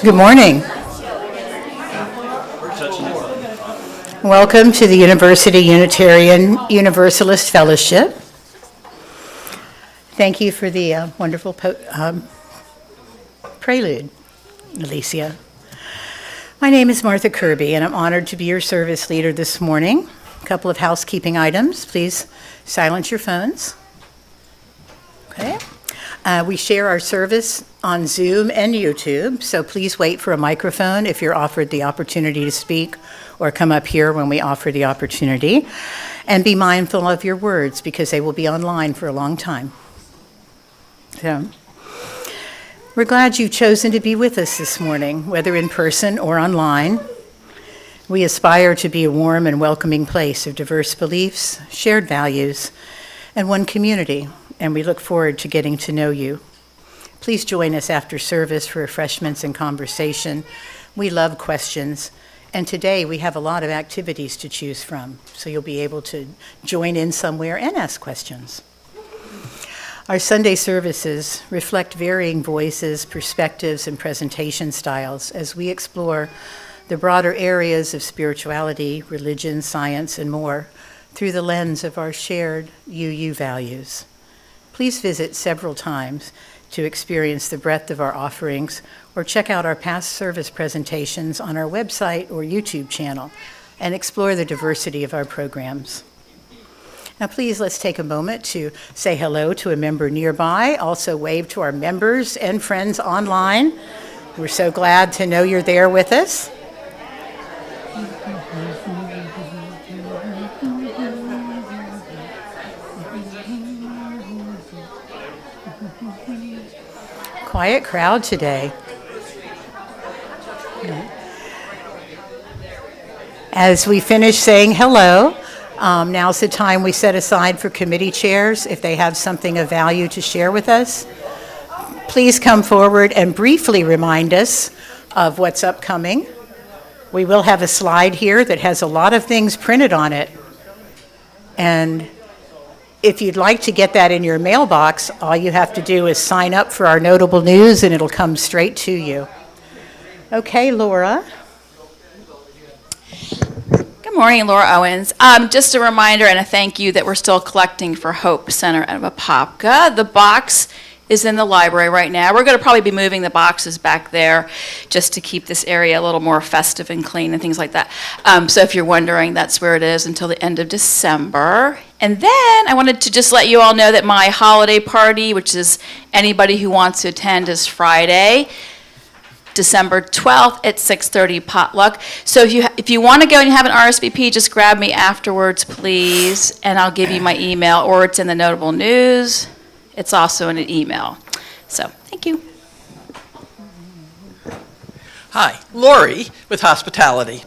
Good morning. Welcome to the University Unitarian Universalist Fellowship. Thank you for the wonderful prelude, Alicia. My name is Martha Kirby, and I'm honored to be your service leader this morning. A couple of housekeeping items. Please silence your phones. Okay. We share our service on Zoom and YouTube, so please wait for a microphone if you're offered the opportunity to speak, or come up here when we offer the opportunity. And be mindful of your words, because they will be online for a long time. So, we're glad you've chosen to be with us this morning, whether in person or online. We aspire to be a warm and welcoming place of diverse beliefs, shared values, and one community, and we look forward to getting to know you. Please join us after service for refreshments and conversation. We love questions, and today we have a lot of activities to choose from, so you'll be able to join in somewhere and ask questions. Our Sunday services reflect varying voices, perspectives, and presentation styles as we explore the broader areas of spirituality, religion, science, and more through the lens of our shared UU values. Please visit several times to experience the breadth of our offerings, or check out our past service presentations on our website or YouTube channel and explore the diversity of our programs. Now please, let's take a moment to say hello to a member nearby. Also wave to our members and friends online. We're so glad to know you're there with us. Quiet crowd today. As we finish saying hello, now's the time we set aside for committee chairs if they have something of value to share with us. Please come forward and briefly remind us of what's upcoming. We will have a slide here that has a lot of things printed on it. And if you'd like to get that in your mailbox, all you have to do is sign up for our notable news and it'll come straight to you. Okay, Laura. Good morning, Laura Owens. Just a reminder and a thank you that we're still collecting for Hope Center of Apopka. The box is in the library right now. We're going to probably be moving the boxes back there just to keep this area a little more festive and clean and things like that. So if you're wondering, that's where it is until the end of December. And then I wanted to just let you all know that my holiday party, which is anybody who wants to attend, is Friday, December 12th at 6:30 potluck. So if you want to go and you have an RSVP, just grab me afterwards, please, and I'll give you my email, or it's in the notable news. It's also in an email. So, thank you. Hi, Lori with Hospitality.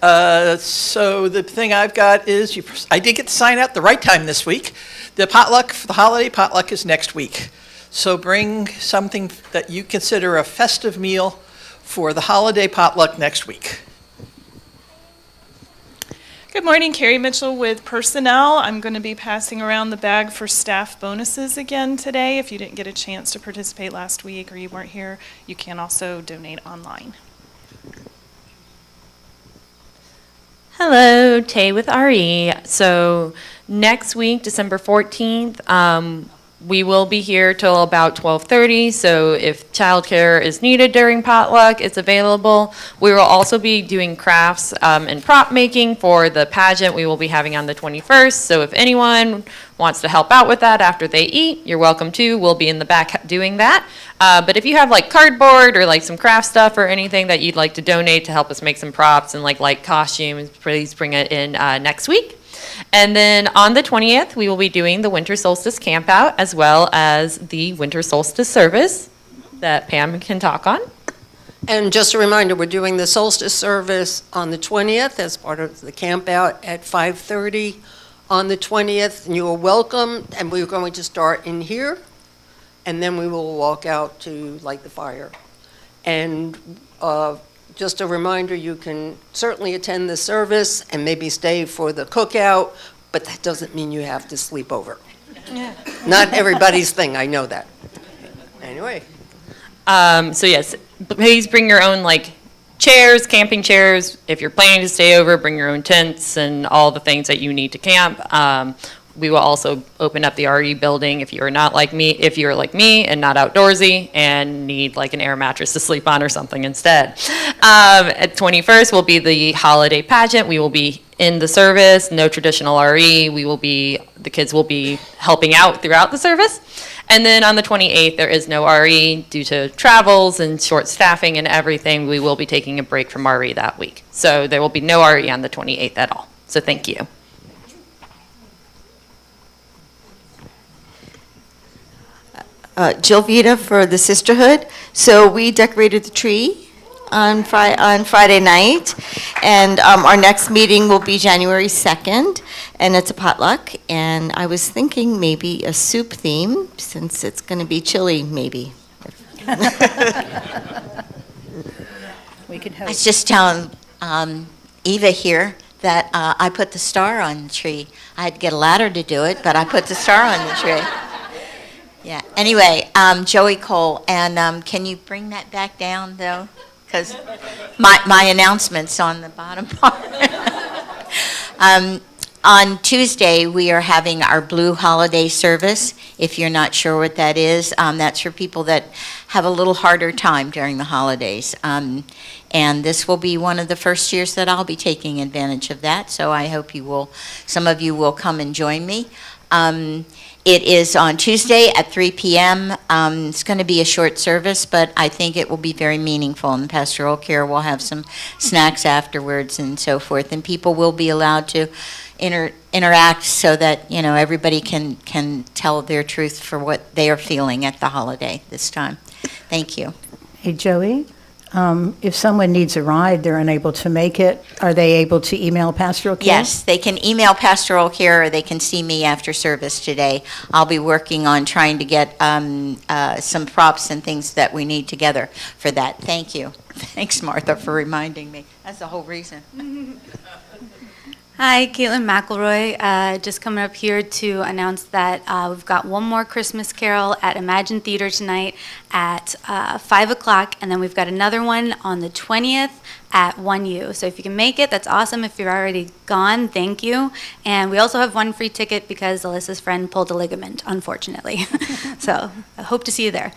So the thing I've got is, I did get to sign out the right time this week. The potluck, the holiday potluck is next week. So bring something that you consider a festive meal for the holiday potluck next week. Good morning, Carrie Mitchell with Personnel. I'm going to be passing around the bag for staff bonuses again today. If you didn't get a chance to participate last week or you weren't here, you can also donate online. Hello, Tay with RE. So next week, December 14th, we will be here till about 12:30, so if childcare is needed during potluck, it's available. We will also be doing crafts and prop making for the pageant we will be having on the 21st, so if anyone wants to help out with that after they eat, you're welcome to. We'll be in the back doing that. But if you have like cardboard or like some craft stuff or anything that you'd like to donate to help us make some props and like light costumes, please bring it in next week. And then on the 20th, we will be doing the winter solstice camp out as well as the winter solstice service that Pam can talk on. And just a reminder, we're doing the solstice service on the 20th as part of the camp out at 5:30 on the 20th. And you are welcome, and we're going to start in here, and then we will walk out to light the fire. And just a reminder, you can certainly attend the service and maybe stay for the cookout, but that doesn't mean you have to sleep over. Not everybody's thing, I know that. Anyway. So yes, please bring your own chairs, camping chairs. If you're planning to stay over, bring your own tents and all the things that you need to camp. We will also open up the RE building if you're like me and not outdoorsy and need an air mattress to sleep on or something instead. At 21st will be the holiday pageant. We will be in the service, no traditional RE. The kids will be helping out throughout the service. And then on the 28th, there is no RE due to travels and short staffing and everything. We will be taking a break from RE that week. So there will be no RE on the 28th at all. So thank you. Jill Vita for the Sisterhood. So we decorated the tree on Friday night, and our next meeting will be January 2nd, and it's a potluck. And I was thinking maybe a soup theme, since it's going to be chilly, maybe. We can I hope. was just telling Eva here that I put the star on the tree. I had to get a ladder to do it, but I put the star on the tree. Yeah. Anyway, Joey Cole, and can you bring that back down though? Because my announcement's on the bottom part. On Tuesday, we are having our Blue Holiday Service. If you're not sure what that is, that's for people that have a little harder time during the holidays. And this will be one of the first years that I'll be taking advantage of that. So I hope some of you will come and join me. It is on Tuesday at 3 p.m. It's going to be a short service, but I think it will be very meaningful. And pastoral care will have some snacks afterwards and so forth. And people will be allowed to interact so that everybody can tell their truth for what they are feeling at the holiday this time. Thank you. Hey, Joey, if someone needs a ride, they're unable to make it, are they able to email pastoral care? Yes, they can email pastoral care or they can see me after service today. I'll be working on trying to get some props and things that we need together for that. Thank you. Thanks, Martha, for reminding me. That's the whole reason. Hi, Caitlin McElroy. Just coming up here to announce that we've got one more Christmas Carol at Imagine Theater tonight at 5 o'clock, and then we've got another one on the 20th at 1U. So if you can make it, that's awesome. If you're already gone, thank you. And we also have one free ticket because Alyssa's friend pulled a ligament, unfortunately. So I hope to see you there.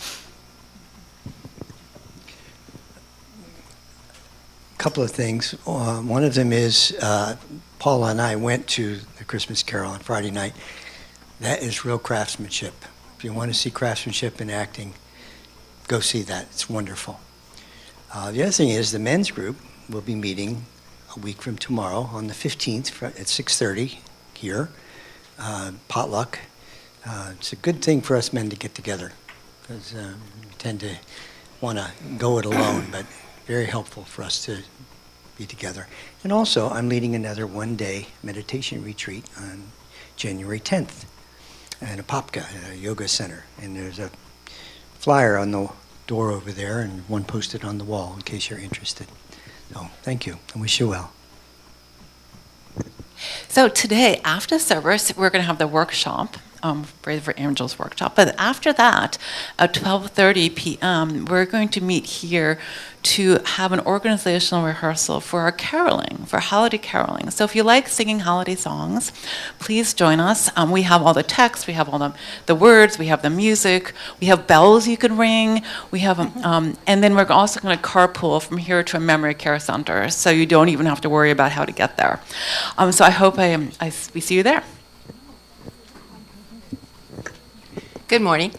Couple of things. One of them is Paula and I went to the Christmas Carol on Friday night. That is real craftsmanship. If you want to see craftsmanship in acting, go see that. It's wonderful. The other thing is the men's group will be meeting a week from tomorrow on the 15th at 6:30 here. Potluck. It's a good thing for us men to get together because we tend to want to go it alone, but very helpful for us to be together. And also, I'm leading another one-day meditation retreat on January 10th at Apopka, a yoga center. And there's a flyer on the door over there and one posted on the wall in case you're interested. So thank you. I wish you well. So today, after service, we're going to have the workshop, Braver Angels workshop. But after that, at 12:30 p.m., we're going to meet here to have an organizational rehearsal for our caroling, for holiday caroling. So if you like singing holiday songs, please join us. We have all the text, we have all the words, we have the music, we have bells you can ring, we have, and then we're also going to carpool from here to a memory care center, so you don't even have to worry about how to get there. So I hope we see you there. Good morning.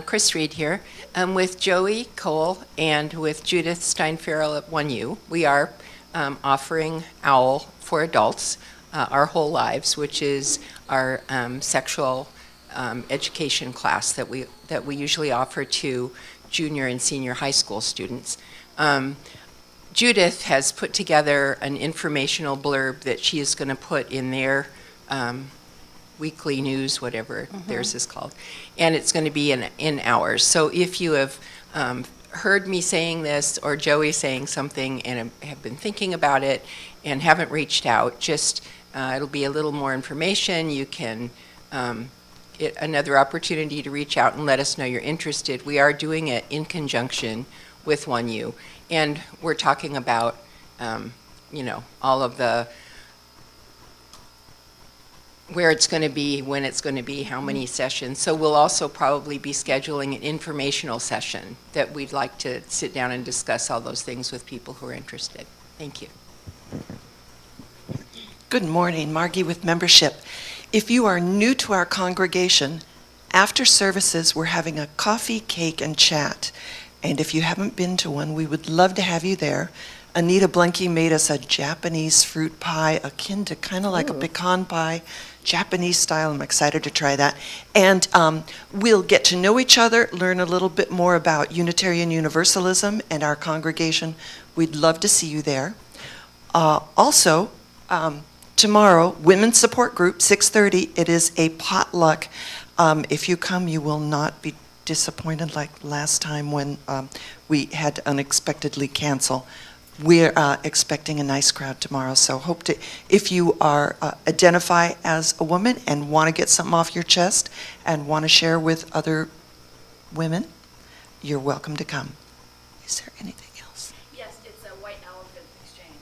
Chris Reed here. I'm with Joey Cole and with Judith Steinfarrell at 1U. We are offering OWL for adults. our whole lives, which is our sexual education class that we usually offer to junior and senior high school students. Judith has put together an informational blurb that she is going to put in their weekly news, whatever theirs is called, and it's going to be in ours. So if you have heard me saying this or Joey saying something and have been thinking about it and haven't reached out, just it'll be a little more information. You can get another opportunity to reach out and let us know you're interested. We are doing it in conjunction with 1U, and we're talking about all of the where it's going to be, when it's going to be, how many sessions. So we'll also probably be scheduling an informational session that we'd like to sit down and discuss all those things with people who are interested. Thank you. Good morning, Margie with membership. If you are new to our congregation, after services we're having a coffee, cake, and chat. And if you haven't been to one, we would love to have you there. Anita Blenke made us a Japanese fruit pie, akin to kind of like a pecan pie, Japanese style. I'm excited to try that. And we'll get to know each other, learn a little bit more about Unitarian Universalism and our congregation. We'd love to see you there. Also, tomorrow, Women's Support Group, 6:30. It is a potluck. If you come, you will not be disappointed like last time when we had to unexpectedly cancel. We're expecting a nice crowd tomorrow, so hope to, if you are identify as a woman and want to get something off your chest and want to share with other women, you're welcome to come. Is there anything else? Yes, it's a white elephant exchange.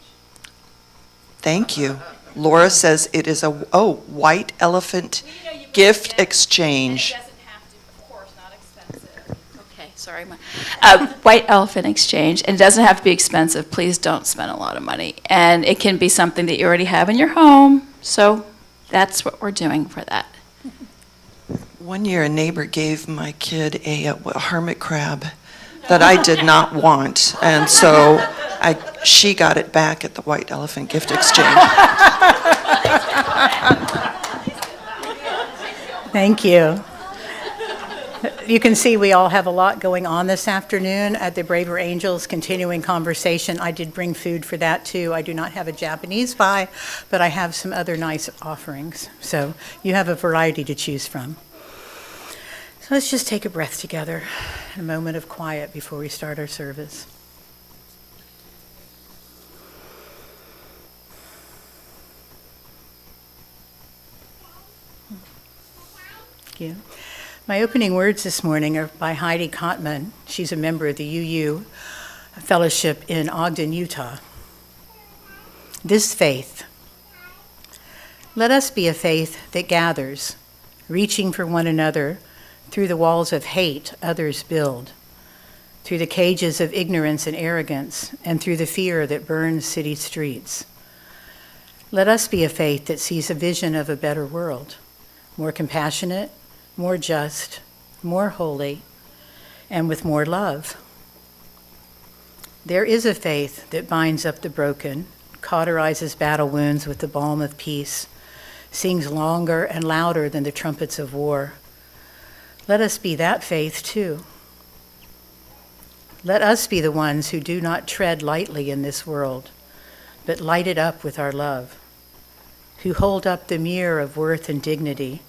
Thank you. Laura says it is a white elephant gift exchange. Sorry. White elephant exchange, and it doesn't have to be expensive. Please don't spend a lot of money. And it can be something that you already have in your home. So that's what we're doing for that. One year a neighbor gave my kid a hermit crab that I did not want. And so she got it back at the White Elephant Gift Exchange. Thank you. You can see we all have a lot going on this afternoon at the Braver Angels continuing conversation. I did bring food for that too. I do not have a Japanese pie, but I have some other nice offerings. So you have a variety to choose from. So let's just take a breath together, a moment of quiet before we start our service. Thank you. My opening words this morning are by Heidi Kottman. She's a member of the UU Fellowship in Ogden, Utah. This faith. Let us be a faith that gathers, reaching for one another through the walls of hate others build, through the cages of ignorance and arrogance, and through the fear that burns city streets. Let us be a faith that sees a vision of a better world, more compassionate, more just, more holy, and with more love. There is a faith that binds up the broken, cauterizes battle wounds with the balm of peace, sings longer and louder than the trumpets of war. Let us be that faith too. Let us be the ones who do not tread lightly in this world, but light it up with our love, who hold up the mirror of worth and dignity,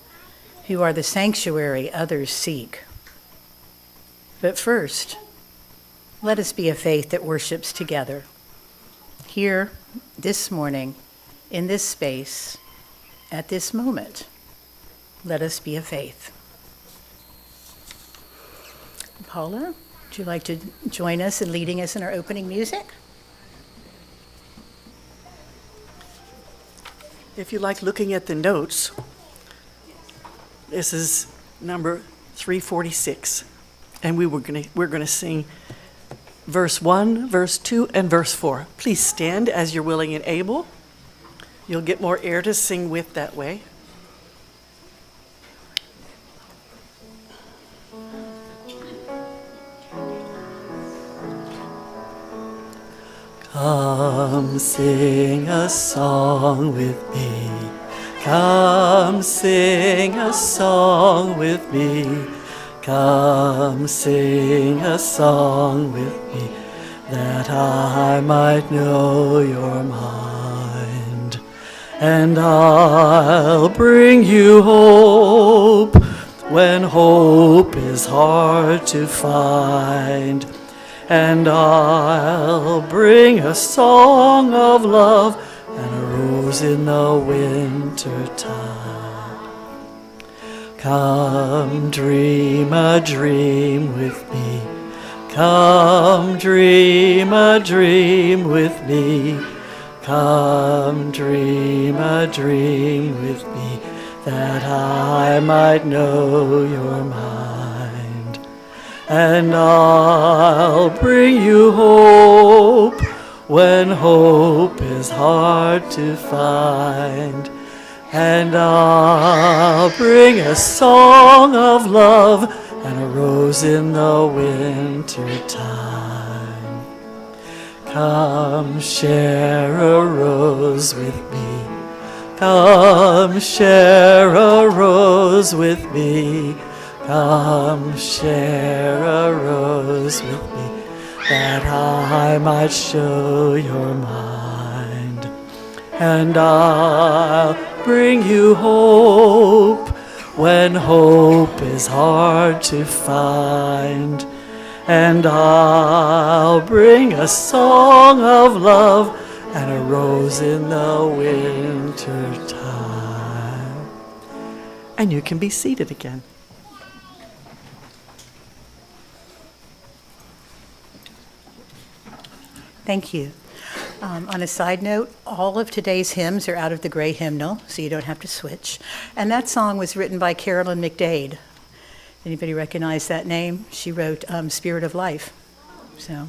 who are the sanctuary others seek. But first, let us be a faith that worships together. Here, this morning, in this space, at this moment, let us be a faith. Paula, would you like to join us in leading us in our opening music? If you like looking at the notes, this is number 346, and we're going to sing verse 1, verse 2, and verse 4. Please stand as you're willing and able. You'll get more air to sing with that way. Come sing a song with me. Come sing a song with me. Come sing a song with me, that I might know your mind. And I'll bring you hope when hope is hard to find. And I'll bring a song of love and a rose in the winter time. Come dream a dream with me. Come dream a dream with me. Come dream a dream with me, that I might know your mind. And I'll bring you hope when hope is hard to find. And I'll bring a song of love and a rose in the winter time. Come share a rose with me. Come share a rose with me. Come share a rose with me, that I might show your mind. And I'll bring you hope when hope is hard to find. And I'll bring a song of love and a rose in the winter time. And you can be seated again. Thank you. On a side note, all of today's hymns are out of the gray hymnal, so you don't have to switch. And that song was written by Carolyn McDade. Anybody recognize that name? She wrote Spirit of Life. So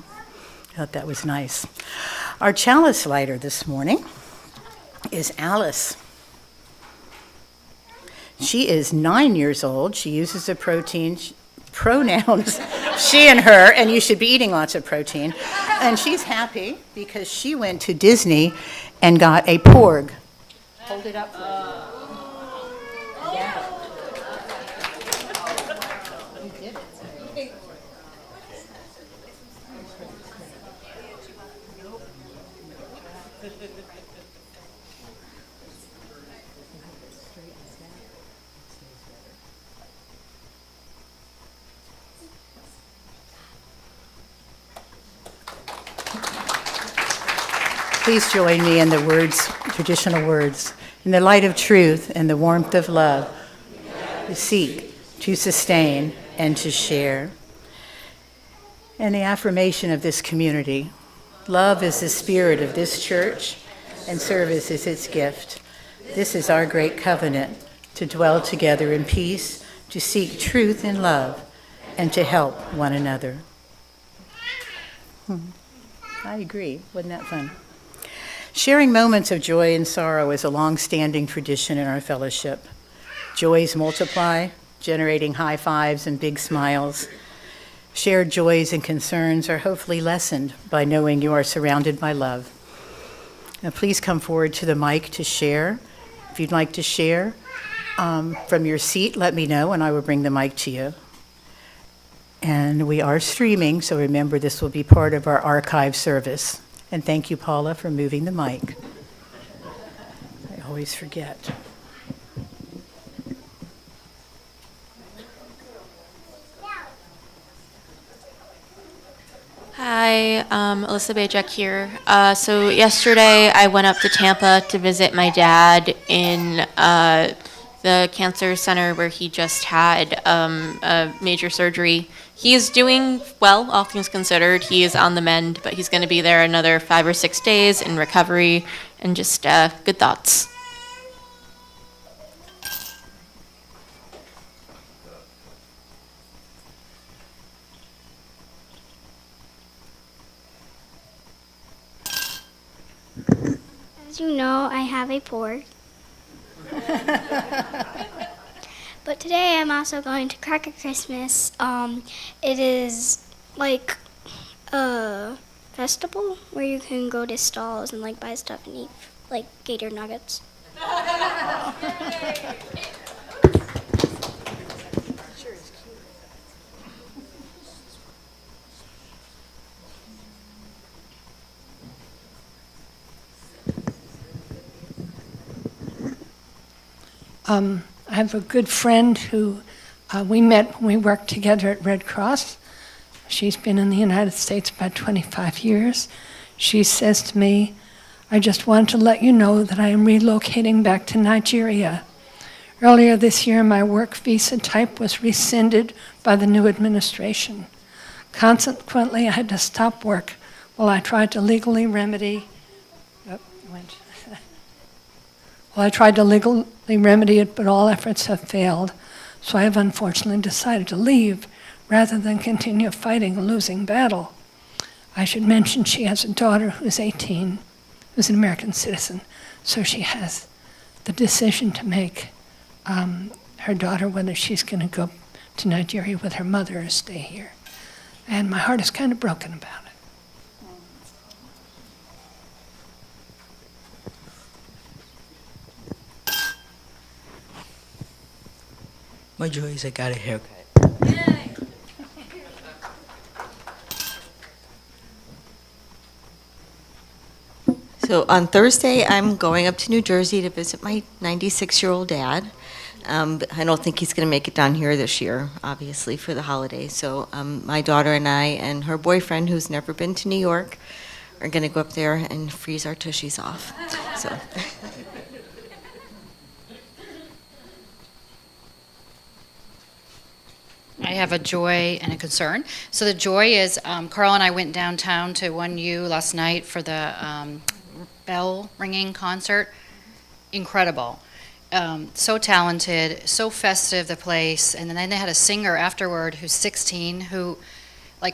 I thought that was nice. Our chalice lighter this morning is Alice. She is 9 years old. She uses the pronouns she and her, and you should be eating lots of protein. And she's happy because she went to Disney and got a porg. Hold it up for me. Yeah. You did it. Please join me in the words, traditional words. In the light of truth and the warmth of love, to seek, to sustain, and to share. And the affirmation of this community. Love is the spirit of this church, and service is its gift. This is our great covenant, to dwell together in peace, to seek truth in love, and to help one another. I agree. Wasn't that fun? Sharing moments of joy and sorrow is a long-standing tradition in our fellowship. Joys multiply, generating high fives and big smiles. Shared joys and concerns are hopefully lessened by knowing you are surrounded by love. Now please come forward to the mic to share. If you'd like to share from your seat, let me know and I will bring the mic to you. And we are streaming, so remember this will be part of our archive service. And thank you, Paula, for moving the mic. I always forget. Hi, Alyssa Bajek here. So yesterday I went up to Tampa to visit my dad in the cancer center where he just had a major surgery. He is doing well, all things considered. He is on the mend, but he's going to be there another 5 or 6 days in recovery, and just good thoughts. As you know, I have a port. But today I'm also going to Cracker Christmas. It is like festival where you can go to stalls and like buy stuff and eat like gator nuggets. I have a good friend who we met when we worked together at Red Cross. She's been in the United States about 25 years. She says to me, I just want to let you know that I am relocating back to Nigeria. Earlier this year, my work visa type was rescinded by the new administration. Consequently, I had to stop work while I tried to legally remedy it, but all efforts have failed. So I have unfortunately decided to leave rather than continue fighting a losing battle. I should mention she has a daughter who's 18, who's an American citizen, so she has the decision to make, her daughter, whether she's going to go to Nigeria with her mother or stay here. And my heart is kind of broken about it. My joy is I got a haircut. So on Thursday, I'm going up to New Jersey to visit my 96-year-old dad. But I don't think he's going to make it down here this year, obviously, for the holidays. So my daughter and I and her boyfriend, who's never been to New York, are going to go up there and freeze our tushies off. So. I have a joy and a concern. So the joy is Carl and I went downtown to 1U last night for the bell ringing concert. Incredible. So talented, so festive, the place. And then they had a singer afterward who's 16 who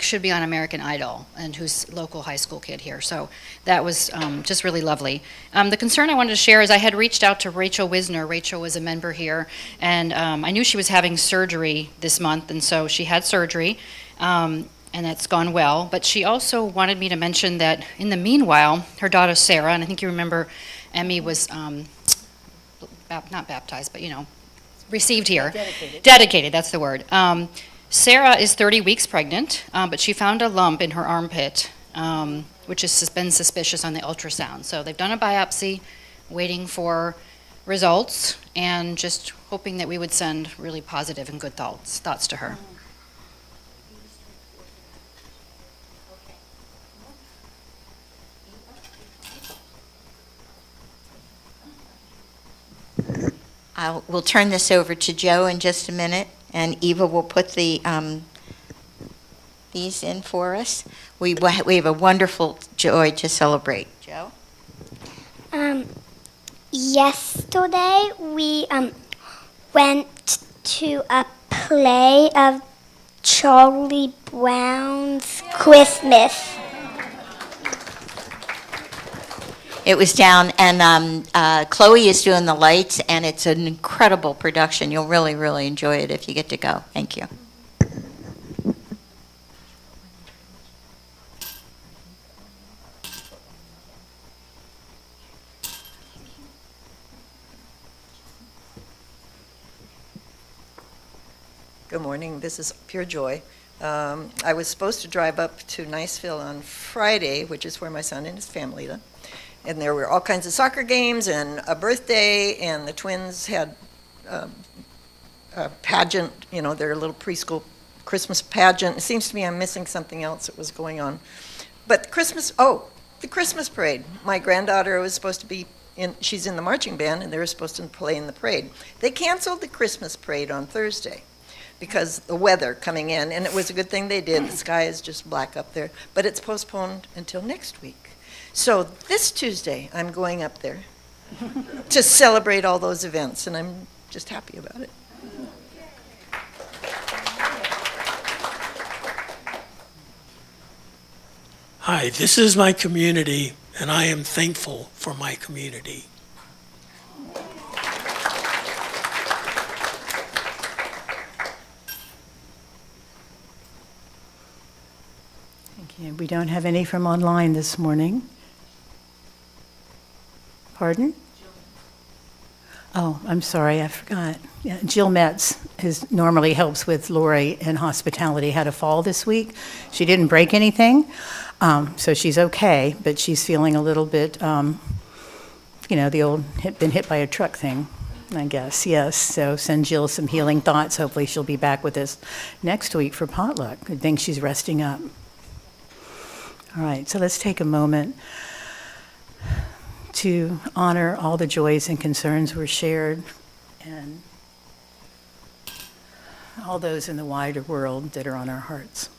should be on American Idol and who's a local high school kid here. So that was just really lovely. The concern I wanted to share is I had reached out to Rachel Wisner. Rachel was a member here, and I knew she was having surgery this month, and so she had surgery, and that's gone well. But she also wanted me to mention that in the meanwhile, her daughter Sarah, and I think you remember Emmy was not baptized, but received here. Dedicated, that's the word. Sarah is 30 weeks pregnant, but she found a lump in her armpit, which has been suspicious on the ultrasound. So they've done a biopsy, waiting for results, and just hoping that we would send really positive and good thoughts to her. We'll turn this over to Joe in just a minute, and Eva will put these in for us. We have a wonderful joy to celebrate. Joe? Yesterday we went to a play of Charlie Brown's Christmas. It was down, and Chloe is doing the lights, and it's an incredible production. You'll really, really enjoy it if you get to go. Thank you. Good morning. This is pure joy. I was supposed to drive up to Niceville on Friday, which is where my son and his family live. And there were all kinds of soccer games and a birthday, and the twins had a pageant, their little preschool Christmas pageant. It seems to me I'm missing something else that was going on. But the Christmas parade. My granddaughter was supposed to be she's in the marching band, and they were supposed to play in the parade. They canceled the Christmas parade on Thursday because the weather coming in, and it was a good thing they did. The sky is just black up there, but it's postponed until next week. So this Tuesday, I'm going up there to celebrate all those events, and I'm just happy about it. Hi, this is my community, and I am thankful for my community. Thank you. We don't have any from online this morning. Pardon? Oh, I'm sorry, I forgot. Yeah, Jill Metz normally helps with Lori in hospitality, had a fall this week. She didn't break anything, so she's okay, but she's feeling a little bit, the old been hit by a truck thing, I guess, yes. So send Jill some healing thoughts. Hopefully she'll be back with us next week for potluck. Good thing she's resting up. All right, so let's take a moment to honor all the joys and concerns were shared and all those in the wider world that are on our hearts.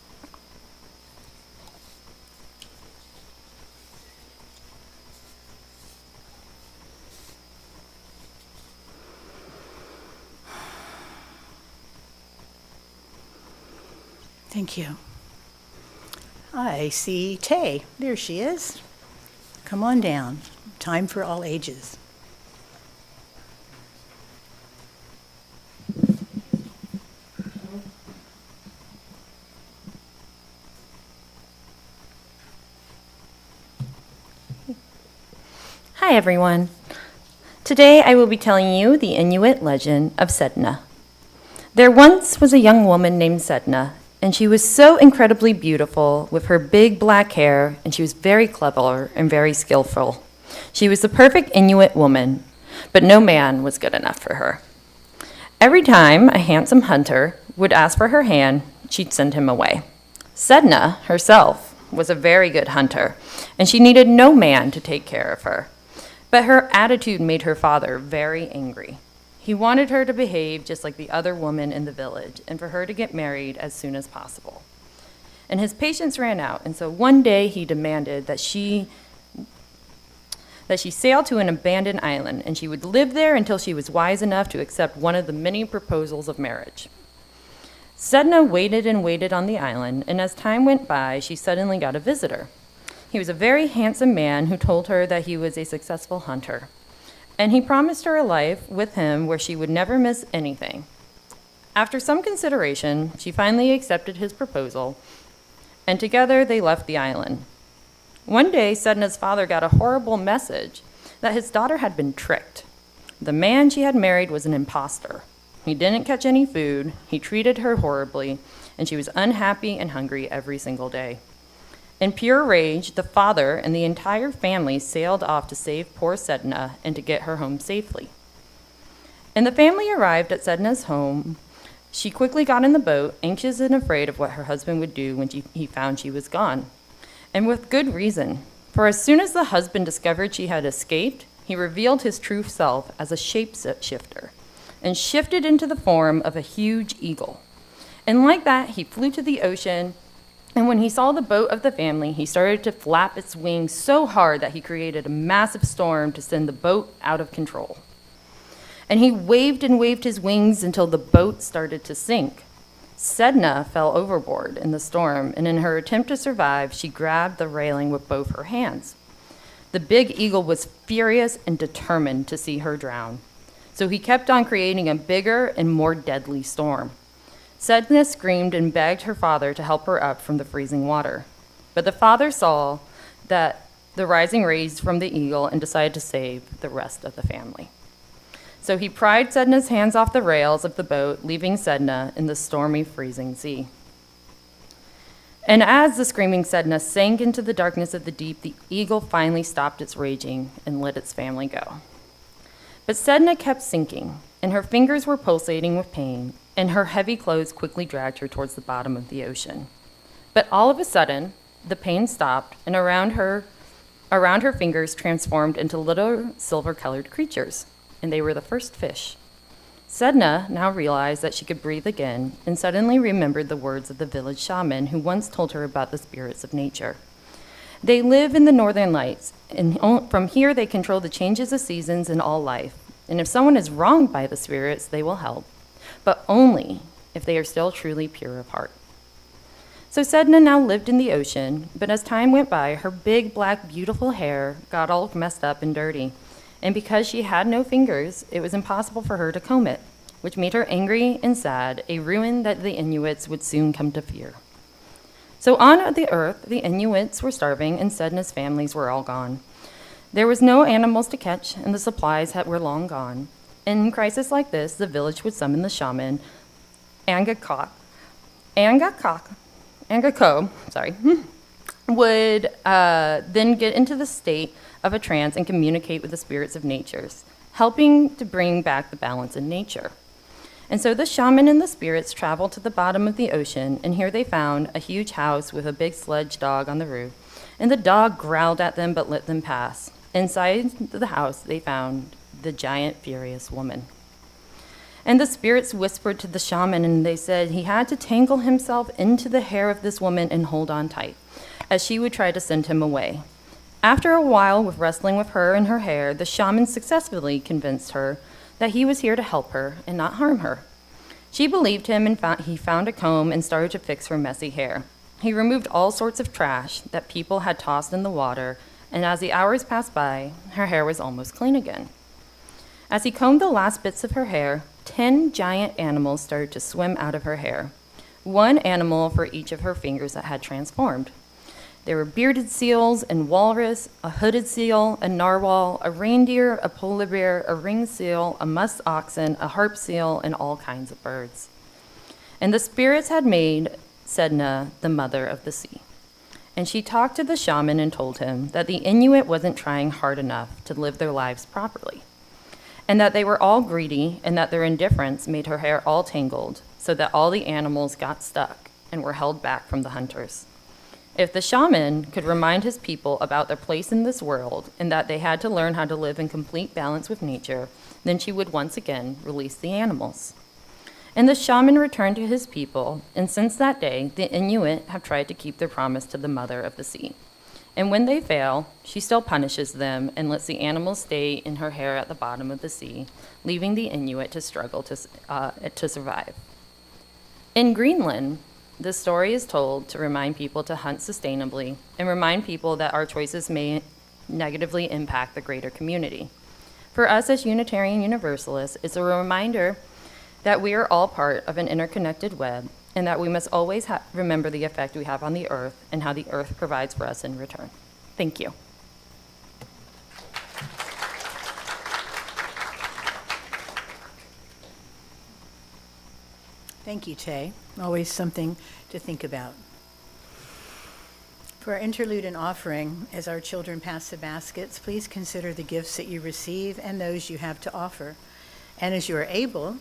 Thank you. I see Tay. There she is. Come on down. Time for all ages. Hi everyone. Today I will be telling you the Inuit legend of Sedna. There once was a young woman named Sedna, and she was so incredibly beautiful with her big black hair, and she was very clever and very skillful. She was the perfect Inuit woman, but no man was good enough for her. Every time a handsome hunter would ask for her hand, she'd send him away. Sedna herself was a very good hunter, and she needed no man to take care of her. But her attitude made her father very angry. He wanted her to behave just like the other women in the village and for her to get married as soon as possible. And his patience ran out, and so one day he demanded that she sail to an abandoned island, and she would live there until she was wise enough to accept one of the many proposals of marriage. Sedna waited and waited on the island, and as time went by, she suddenly got a visitor. He was a very handsome man who told her that he was a successful hunter, and he promised her a life with him where she would never miss anything. After some consideration, she finally accepted his proposal, and together they left the island. One day, Sedna's father got a horrible message that his daughter had been tricked. The man she had married was an imposter. He didn't catch any food, he treated her horribly, and she was unhappy and hungry every single day. In pure rage, the father and the entire family sailed off to save poor Sedna and to get her home safely. And the family arrived at Sedna's home. She quickly got in the boat, anxious and afraid of what her husband would do when he found she was gone. And with good reason, for as soon as the husband discovered she had escaped, he revealed his true self as a shapeshifter and shifted into the form of a huge eagle. And like that, he flew to the ocean, and when he saw the boat of the family, he started to flap its wings so hard that he created a massive storm to send the boat out of control. And he waved and waved his wings until the boat started to sink. Sedna fell overboard in the storm, and in her attempt to survive, she grabbed the railing with both her hands. The big eagle was furious and determined to see her drown, so he kept on creating a bigger and more deadly storm. Sedna screamed and begged her father to help her up from the freezing water, but the father saw that the rising rays from the eagle and decided to save the rest of the family. So he pried Sedna's hands off the rails of the boat, leaving Sedna in the stormy, freezing sea. And as the screaming Sedna sank into the darkness of the deep, the eagle finally stopped its raging and let its family go. But Sedna kept sinking, and her fingers were pulsating with pain, and her heavy clothes quickly dragged her towards the bottom of the ocean. But all of a sudden, the pain stopped, and around her fingers transformed into little silver-colored creatures, and they were the first fish. Sedna now realized that she could breathe again and suddenly remembered the words of the village shaman who once told her about the spirits of nature. They live in the northern lights, and from here they control the changes of seasons in all life. And if someone is wronged by the spirits, they will help, but only if they are still truly pure of heart. So Sedna now lived in the ocean, but as time went by, her big, black, beautiful hair got all messed up and dirty. And because she had no fingers, it was impossible for her to comb it, which made her angry and sad, a ruin that the Inuits would soon come to fear. So on the earth, the Inuits were starving, and Sedna's families were all gone. There was no animals to catch, and the supplies were long gone. In crisis like this, the village would summon the shaman, Angakok, would then get into the state of a trance and communicate with the spirits of nature, helping to bring back the balance in nature. And so the shaman and the spirits traveled to the bottom of the ocean, and here they found a huge house with a big sledge dog on the roof. And the dog growled at them but let them pass. Inside the house, they found the giant, furious woman. And the spirits whispered to the shaman, and they said he had to tangle himself into the hair of this woman and hold on tight, as she would try to send him away. After a while with wrestling with her and her hair, the shaman successfully convinced her that he was here to help her and not harm her. She believed him, and he found a comb and started to fix her messy hair. He removed all sorts of trash that people had tossed in the water, and as the hours passed by, her hair was almost clean again. As he combed the last bits of her hair, 10 giant animals started to swim out of her hair, one animal for each of her fingers that had transformed. There were bearded seals and walrus, a hooded seal, a narwhal, a reindeer, a polar bear, a ringed seal, a musk oxen, a harp seal, and all kinds of birds. And the spirits had made Sedna the mother of the sea. And she talked to the shaman and told him that the Inuit wasn't trying hard enough to live their lives properly, and that they were all greedy, and that their indifference made her hair all tangled, so that all the animals got stuck and were held back from the hunters. If the shaman could remind his people about their place in this world and that they had to learn how to live in complete balance with nature, then she would once again release the animals. And the shaman returned to his people, and since that day, the Inuit have tried to keep their promise to the mother of the sea. And when they fail, she still punishes them and lets the animals stay in her hair at the bottom of the sea, leaving the Inuit to struggle to survive. In Greenland, this story is told to remind people to hunt sustainably and remind people that our choices may negatively impact the greater community. For us as Unitarian Universalists, it's a reminder that we are all part of an interconnected web and that we must always remember the effect we have on the earth and how the earth provides for us in return. Thank you. Thank you, Tay. Always something to think about. For our interlude and offering, as our children pass the baskets, please consider the gifts that you receive and those you have to offer. And as you are able,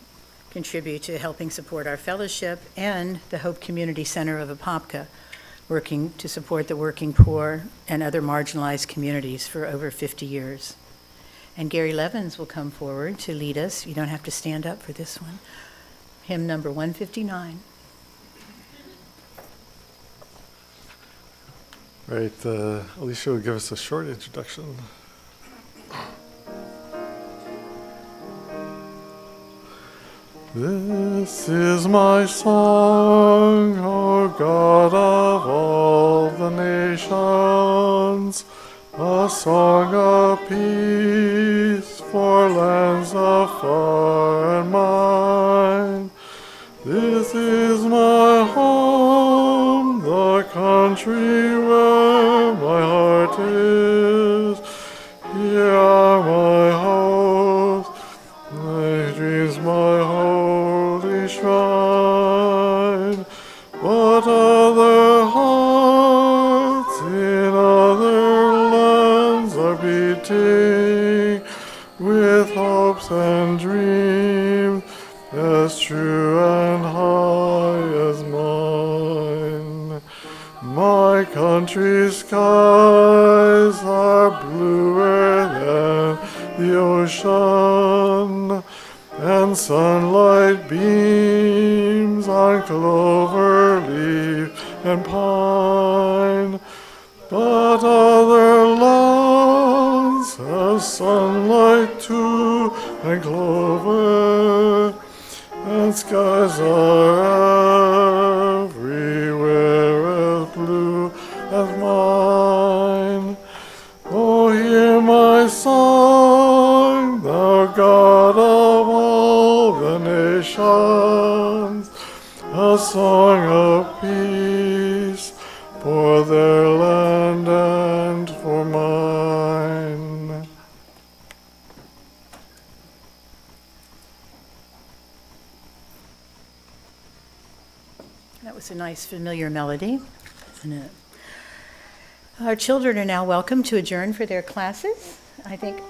contribute to helping support our fellowship and the Hope Community Center of Apopka, working to support the working poor and other marginalized communities for over 50 years. And Gary Levins will come forward to lead us. You don't have to stand up for this one. Hymn number 159. Right, Alicia will give us a short introduction. This is my song, O God of all the nations, a song of peace for lands afar and mine. This is my home, the country where my heart is. Here are my hopes, my dreams, my holy shrine. But other hearts in other lands are beating with hopes and dreams as true and high as mine. My country's skies are bluer than the ocean, and sunlight beams on clover leaf and pine. But other lands have sunlight too and clover, and skies are everywhere as blue as mine. Oh, hear my song, thou God of all the nations, a song of peace for their land and for mine. That was a nice familiar melody, isn't it? Our children are now welcome to adjourn for their classes. I think,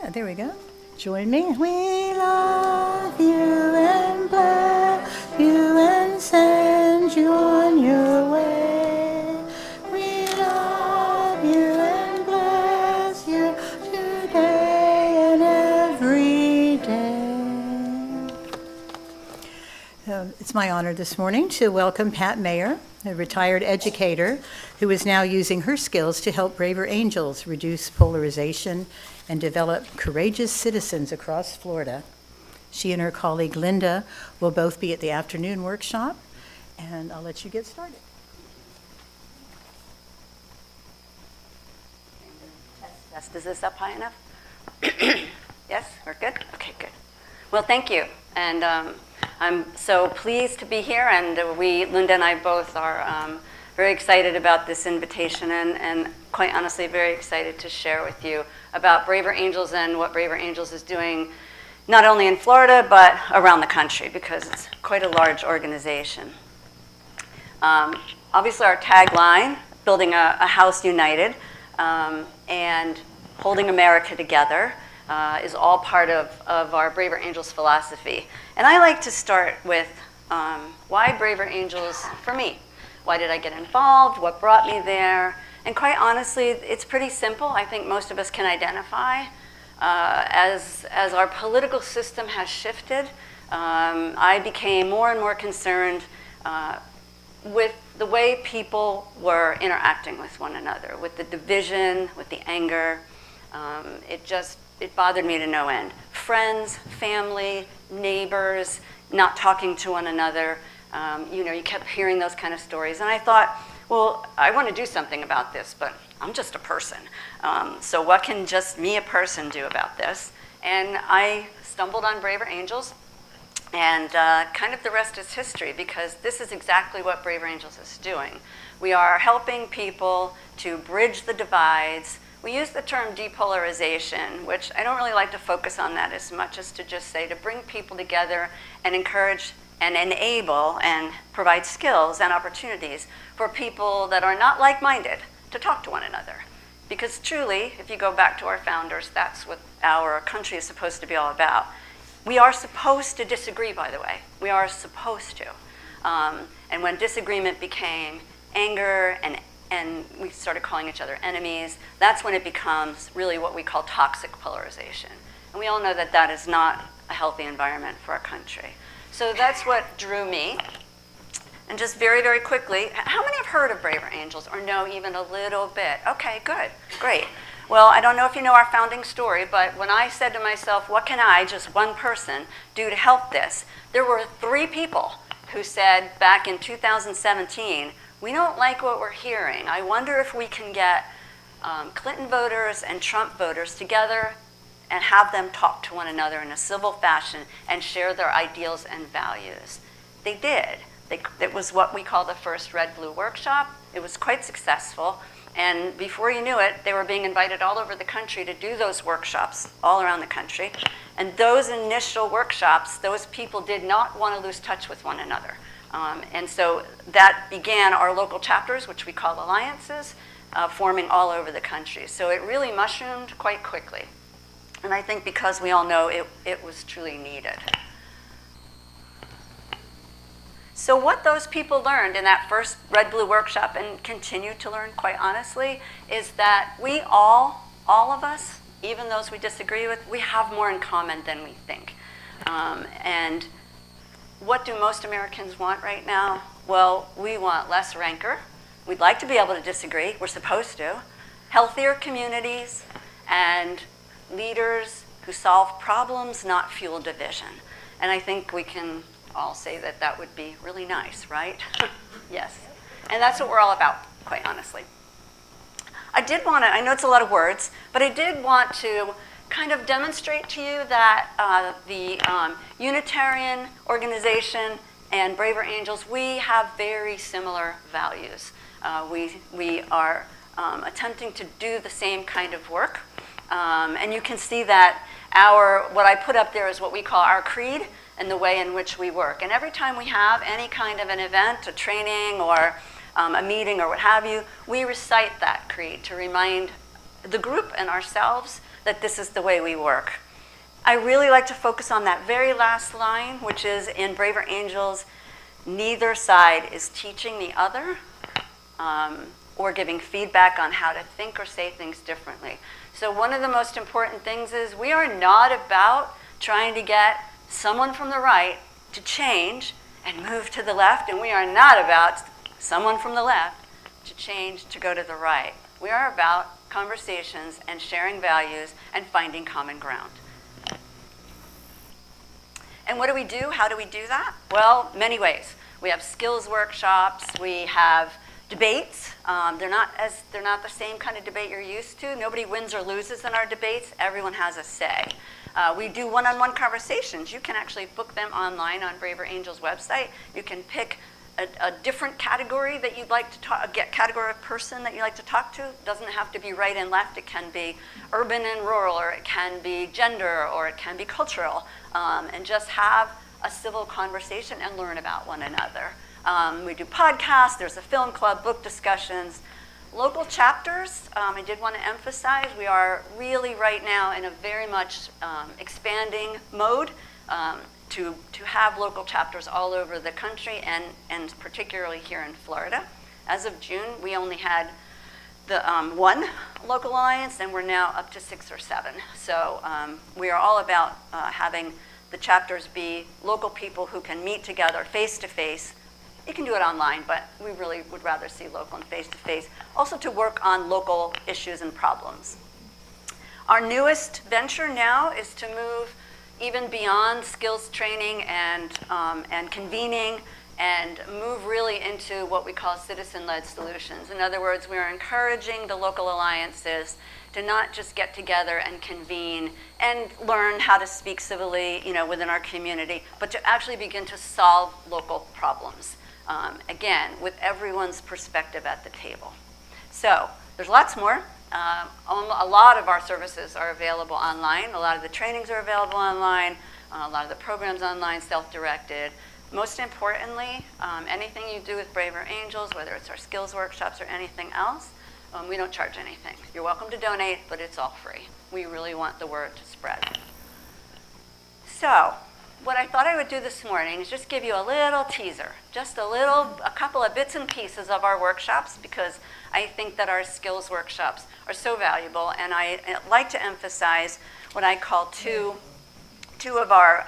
yeah, there we go. Join me. We love you and bless you and send you on your way. We love you and bless you today and every day. It's my honor this morning to welcome Pat Maher, a retired educator who is now using her skills to help braver angels reduce polarization and develop courageous citizens across Florida. She and her colleague Linda will both be at the afternoon workshop, and I'll let you get started. Yes, is this up high enough? Yes, we're good? Okay, good. Well, thank you. And I'm so pleased to be here, and Linda and I both are very excited about this invitation, and quite honestly, very excited to share with you about Braver Angels and what Braver Angels is doing, not only in Florida, but around the country, because it's quite a large organization. Obviously, our tagline, building a house united, and holding America together, is all part of our Braver Angels philosophy. And I like to start with why Braver Angels for me? Why did I get involved? What brought me there? And quite honestly, it's pretty simple. I think most of us can identify. As our political system has shifted, I became more and more concerned with the way people were interacting with one another, with the division, with the anger. It bothered me to no end. Friends, family, neighbors, not talking to one another. You kept hearing those kind of stories. And I thought, well, I want to do something about this, but I'm just a person. So what can just me, a person, do about this? And I stumbled on Braver Angels, and kind of the rest is history, because this is exactly what Braver Angels is doing. We are helping people to bridge the divides. We use the term depolarization, which I don't really like to focus on that as much as to just say to bring people together and encourage and enable and provide skills and opportunities for people that are not like-minded to talk to one another. Because truly, if you go back to our founders, that's what our country is supposed to be all about. We are supposed to disagree, by the way. We are supposed to. And when disagreement became anger and we started calling each other enemies, that's when it becomes really what we call toxic polarization. And we all know that that is not a healthy environment for our country. So that's what drew me. And just very, very quickly, how many have heard of Braver Angels or know even a little bit? Okay, good, great. Well, I don't know if you know our founding story, but when I said to myself, what can I, just one person, do to help this? There were 3 people who said back in 2017, we don't like what we're hearing. I wonder if we can get Clinton voters and Trump voters together and have them talk to one another in a civil fashion and share their ideals and values. They did. It was what we call the first Red Blue workshop. It was quite successful. And before you knew it, they were being invited all over the country to do those workshops all around the country. And those initial workshops, those people did not want to lose touch with one another. And so that began our local chapters, which we call alliances, forming all over the country. So it really mushroomed quite quickly. And I think because we all know it was truly needed. So what those people learned in that first Red Blue workshop, and continue to learn quite honestly, is that we all of us, even those we disagree with, we have more in common than we think. And what do most Americans want right now? Well, we want less rancor. We'd like to be able to disagree. We're supposed to. Healthier communities and leaders who solve problems, not fuel division. And I think we can all say that that would be really nice, right? Yes. And that's what we're all about, quite honestly. I did want to, I know it's a lot of words, but I did want to kind of demonstrate to you that the Unitarian organization and Braver Angels, we have very similar values. We are attempting to do the same kind of work. And you can see that what I put up there is what we call our creed and the way in which we work. And every time we have any kind of an event, a training, or a meeting, or what have you, we recite that creed to remind the group and ourselves that this is the way we work. I really like to focus on that very last line, which is in Braver Angels, neither side is teaching the other or giving feedback on how to think or say things differently. So one of the most important things is we are not about trying to get someone from the right to change and move to the left, and we are not about someone from the left to change to go to the right. We are about conversations and sharing values and finding common ground. And what do we do? How do we do that? Well, many ways. We have skills workshops. We have debates. They're not the same kind of debate you're used to. Nobody wins or loses in our debates. Everyone has a say. We do one-on-one conversations. You can actually book them online on Braver Angels website. You can pick a different category that you'd like to talk, category of person that you like to talk to. It doesn't have to be right and left. It can be urban and rural, or it can be gender, or it can be cultural, and just have a civil conversation and learn about one another. We do podcasts. There's a film club, book discussions. Local chapters, I did want to emphasize, we are really right now in a very much expanding mode to have local chapters all over the country, and particularly here in Florida. As of June, we only had the one local alliance, and we're now up to 6 or 7. So we are all about having the chapters be local people who can meet together face-to-face. You can do it online, but we really would rather see local and face-to-face. Also to work on local issues and problems. Our newest venture now is to move even beyond skills training and convening, and move really into what we call citizen-led solutions. In other words, we are encouraging the local alliances to not just get together and convene and learn how to speak civilly, within our community, but to actually begin to solve local problems. Again, with everyone's perspective at the table. So there's lots more. A lot of our services are available online. A lot of the trainings are available online. A lot of the programs online, self-directed. Most importantly, anything you do with Braver Angels, whether it's our skills workshops or anything else, we don't charge anything. You're welcome to donate, but it's all free. We really want the word to spread. So what I thought I would do this morning is just give you a little teaser, just a couple of bits and pieces of our workshops, because I think that our skills workshops are so valuable, and I like to emphasize what I call two of our,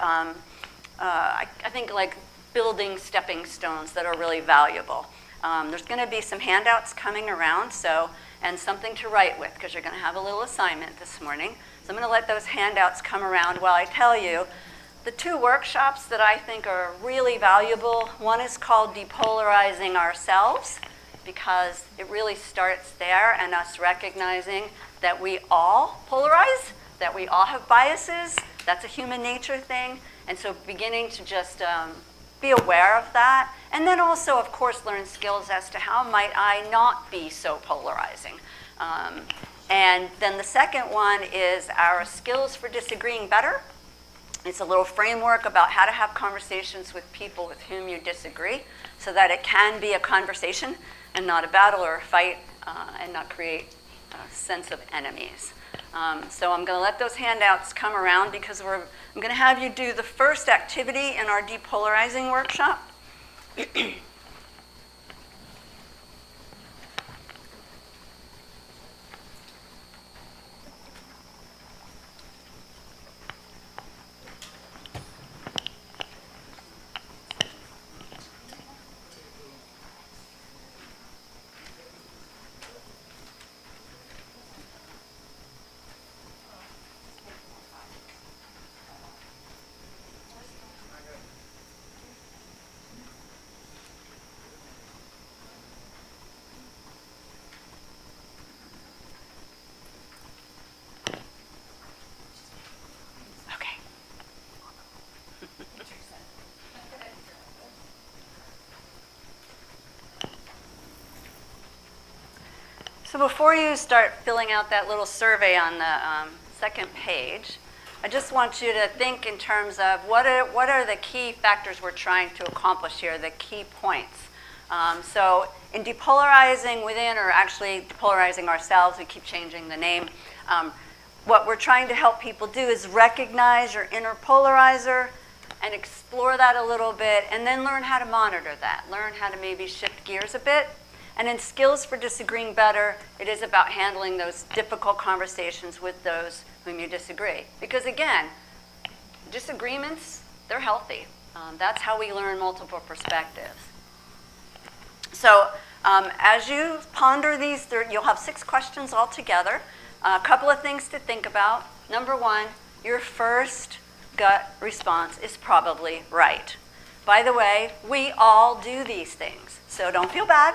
I think, like building stepping stones that are really valuable. There's going to be some handouts coming around, and something to write with, because you're going to have a little assignment this morning. So I'm going to let those handouts come around while I tell you the 2 workshops that I think are really valuable. One is called Depolarizing Ourselves, because it really starts there, and us recognizing that we all polarize, that we all have biases. That's a human nature thing. And so beginning to just be aware of that. And then also, of course, learn skills as to how might I not be so polarizing. And then the second one is our skills for disagreeing better. It's a little framework about how to have conversations with people with whom you disagree, so that it can be a conversation and not a battle or a fight, and not create a sense of enemies. So I'm going to let those handouts come around, because I'm going to have you do the first activity in our depolarizing workshop. So before you start filling out that little survey on the second page, I just want you to think in terms of what are the key factors we're trying to accomplish here, the key points. So in depolarizing within, or actually depolarizing ourselves, we keep changing the name, what we're trying to help people do is recognize your inner polarizer and explore that a little bit, and then learn how to monitor that, learn how to maybe shift gears a bit. And in Skills for Disagreeing Better, it is about handling those difficult conversations with those whom you disagree. Because again, disagreements, they're healthy. That's how we learn multiple perspectives. So as you ponder these, you'll have 6 questions altogether. A couple of things to think about. Number 1, your first gut response is probably right. By the way, we all do these things, so don't feel bad.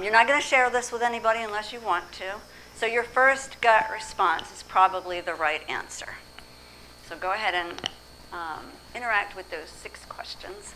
You're not going to share this with anybody unless you want to. So your first gut response is probably the right answer. So go ahead and interact with those 6 questions.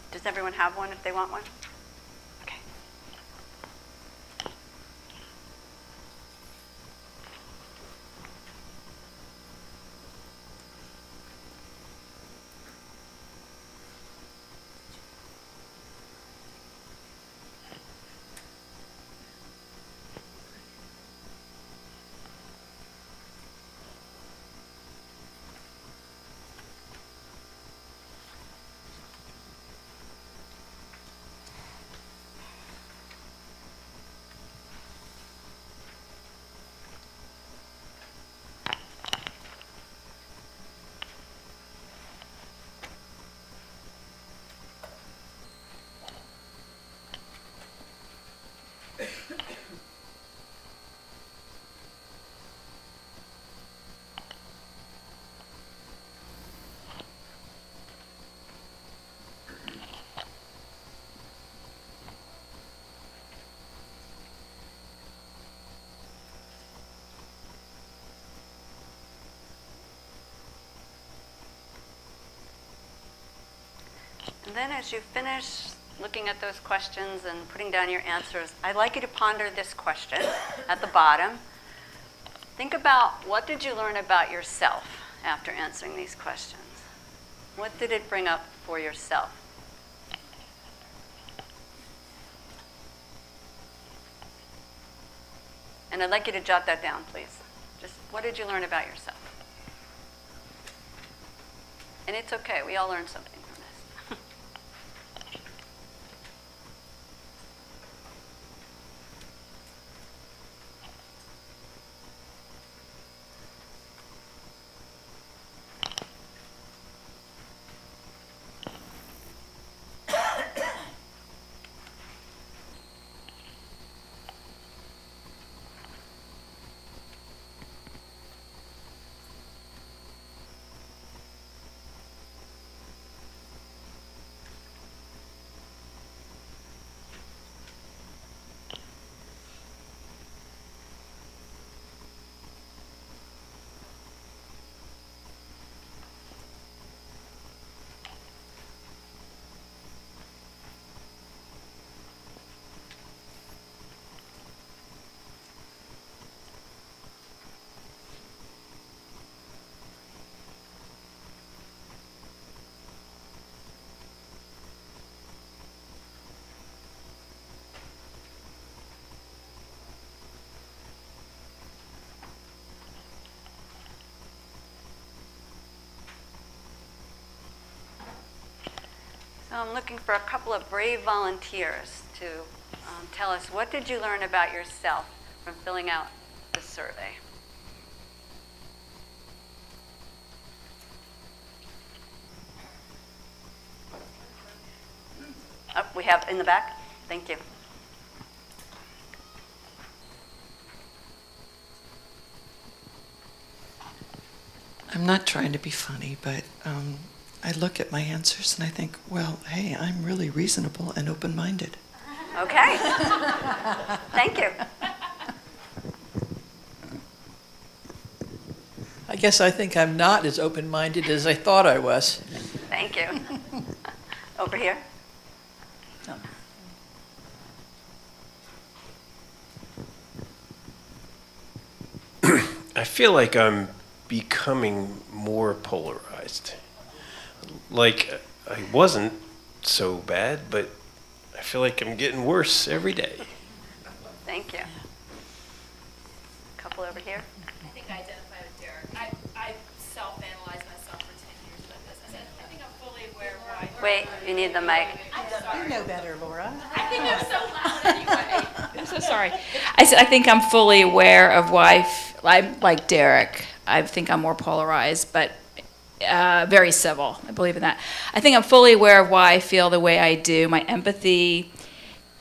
Does everyone have one if they want one? Okay. And then as you finish looking at those questions and putting down your answers, I'd like you to ponder this question at the bottom. Think about, what did you learn about yourself after answering these questions? What did it bring up for yourself? And I'd like you to jot that down, please. Just, what did you learn about yourself? And it's okay, we all learn something from this. So I'm looking for a couple of brave volunteers to tell us, what did you learn about yourself from filling out the survey? Oh, we have in the back. Thank you. I'm not trying to be funny, but I look at my answers and I think, well, hey, I'm really reasonable and open-minded. Okay. Thank you. I guess I think I'm not as open-minded as I thought I was. Thank you. Over here. I feel like I'm becoming more polarized. Like, I wasn't so bad, but I feel like I'm getting worse every day. Thank you. Couple over here. I think I identify with Derek. I self-analyzed myself for 10 years about this. I think I'm fully aware of why. Wait, you need the mic. You know better, Laura. I think I'm so loud anyway. I'm so sorry. I said I think I'm fully aware of why I'm like Derek. I think I'm more polarized, but very civil. I believe in that. I think I'm fully aware of why I feel the way I do. My empathy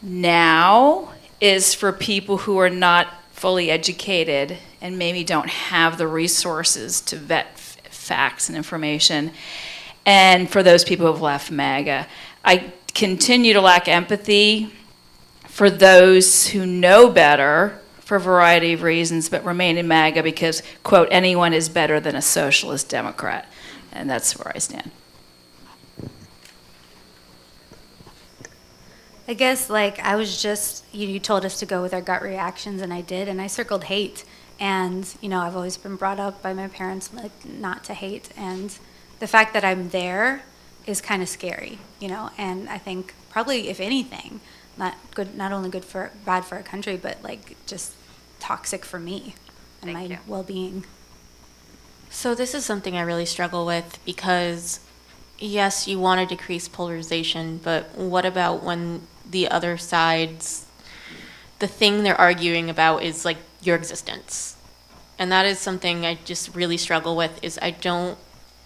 now is for people who are not fully educated and maybe don't have the resources to vet facts and information, and for those people who have left MAGA. I continue to lack empathy for those who know better for a variety of reasons, but remain in MAGA because, quote, anyone is better than a socialist Democrat. And that's where I stand. I guess, like, I was just, you told us to go with our gut reactions, and I did, and I circled hate. And, I've always been brought up by my parents, like, not to hate. And the fact that I'm there is kind of scary, and I think probably, if anything, not only bad for our country, but, like, just toxic for me and my well-being. So this is something I really struggle with because, yes, you want to decrease polarization, but what about when the other side's, the thing they're arguing about is like your existence? And that is something I just really struggle with, is I don't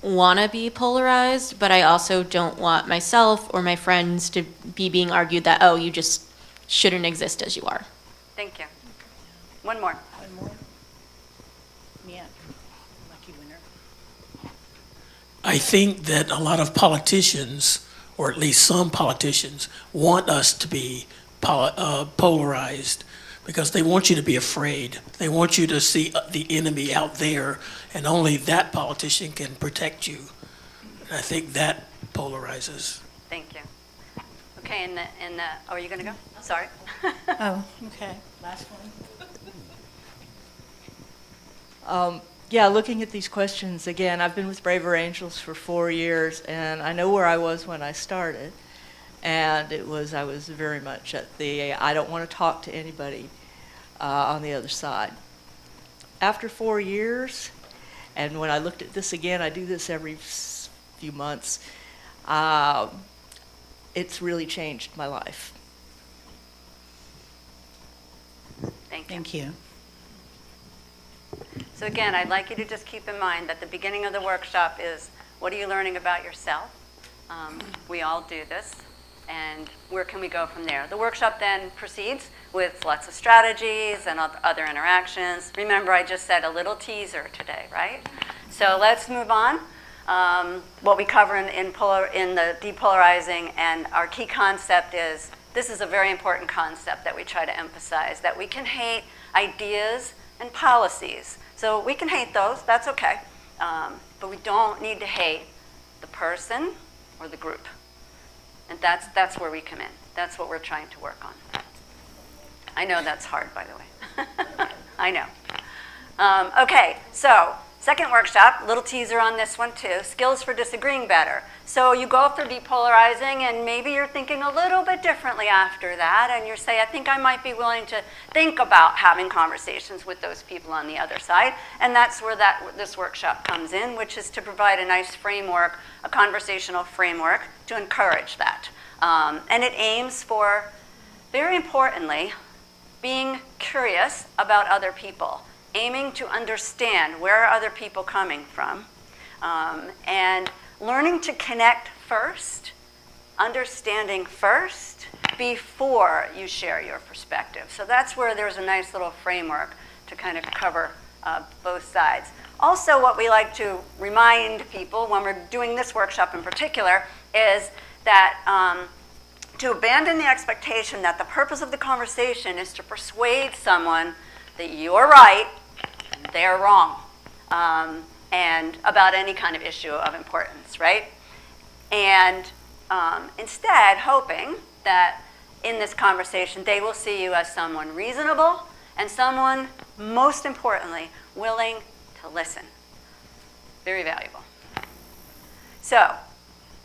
want to be polarized, but I also don't want myself or my friends to be being argued that, oh, you just shouldn't exist as you are. Thank you. One more. One more. Yeah, lucky winner. I think that a lot of politicians, or at least some politicians, want us to be polarized because they want you to be afraid. They want you to see the enemy out there, and only that politician can protect you. And I think that polarizes. Thank you. Okay, are you going to go? Sorry. Oh, okay. Last one. Yeah, looking at these questions again, I've been with Braver Angels for 4 years, and I know where I was when I started. And I was very much at the I don't want to talk to anybody on the other side. After 4 years, and when I looked at this again, I do this every few months, it's really changed my life. Thank you. So again, I'd like you to just keep in mind that the beginning of the workshop is, what are you learning about yourself? We all do this, and where can we go from there? The workshop then proceeds with lots of strategies and other interactions. Remember, I just said a little teaser today, right? So let's move on. What we cover in the depolarizing, and our key concept is, this is a very important concept that we try to emphasize, that we can hate ideas and policies. So we can hate those, that's okay. But we don't need to hate the person or the group. And that's where we come in. That's what we're trying to work on. I know that's hard, by the way. I know. Okay, so Second workshop, little teaser on this one too, skills for disagreeing better. So you go through depolarizing and maybe you're thinking a little bit differently after that and you say, I think I might be willing to think about having conversations with those people on the other side. And that's where this workshop comes in, which is to provide a nice framework, a conversational framework to encourage that. And it aims for, very importantly, being curious about other people, aiming to understand where are other people coming from, and learning to connect first, understanding first, before you share your perspective. So that's where there's a nice little framework to kind of cover both sides. Also, what we like to remind people when we're doing this workshop in particular is that to abandon the expectation that the purpose of the conversation is to persuade someone that you're right, they're wrong, and about any kind of issue of importance, right? And instead, hoping that in this conversation, they will see you as someone reasonable and someone, most importantly, willing to listen. Very valuable. So,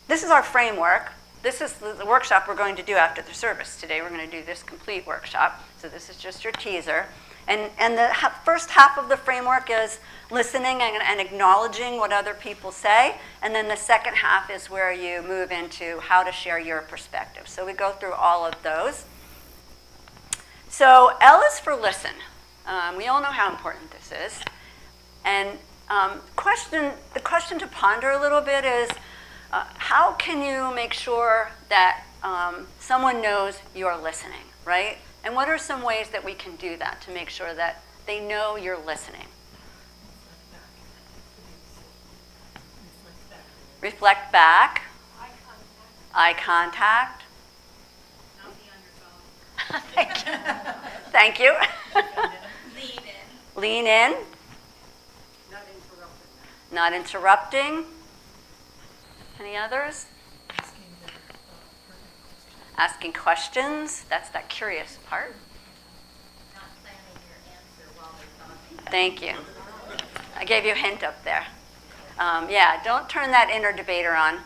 this is our framework. This is the workshop we're going to do after the service today. We're going to do this complete workshop. So this is just your teaser. And the first half of the framework is listening and acknowledging what other people say. And then the second half is where you move into how to share your perspective. So we go through all of those. So L is for listen. We all know how important this is. And the question to ponder a little bit is, how can you make sure that someone knows you're listening, right? And what are some ways that we can do that to make sure that they know you're listening? Reflect back. Eye contact. Not be on your phone. Thank you. Lean in. Lean in. Not interrupting. Any others? Asking questions. That's that curious part. Not planning your answer while they're talking. Thank you. I gave you a hint up there. Yeah, don't turn that inner debater on.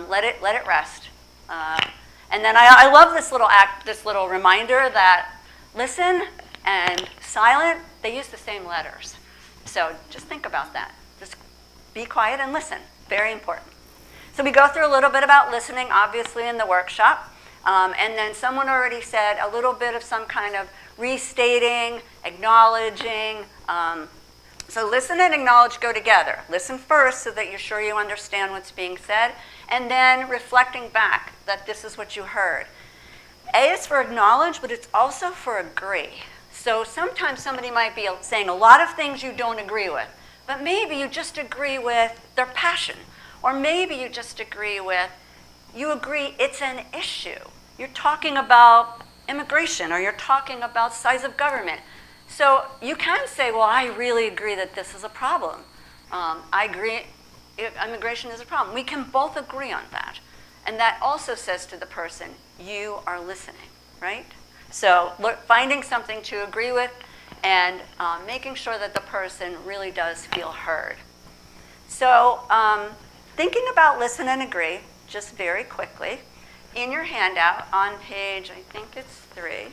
Let it rest. And then I love this little reminder that listen and silent, they use the same letters. So just think about that. Just be quiet and listen. Very important. So we go through a little bit about listening, obviously, in the workshop. And then someone already said a little bit of some kind of restating, acknowledging. So listen and acknowledge go together. Listen first so that you're sure you understand what's being said, and then reflecting back that this is what you heard. A is for acknowledge, but it's also for agree. So sometimes somebody might be saying a lot of things you don't agree with, but maybe you just agree with their passion, or maybe you just agree with, you agree it's an issue. You're talking about immigration, or you're talking about size of government. So you can say, well, I really agree that this is a problem. I agree immigration is a problem. We can both agree on that. And that also says to the person, you are listening, right? So finding something to agree with and making sure that the person really does feel heard. So thinking about listen and agree, just very quickly, in your handout on page, I think it's 3.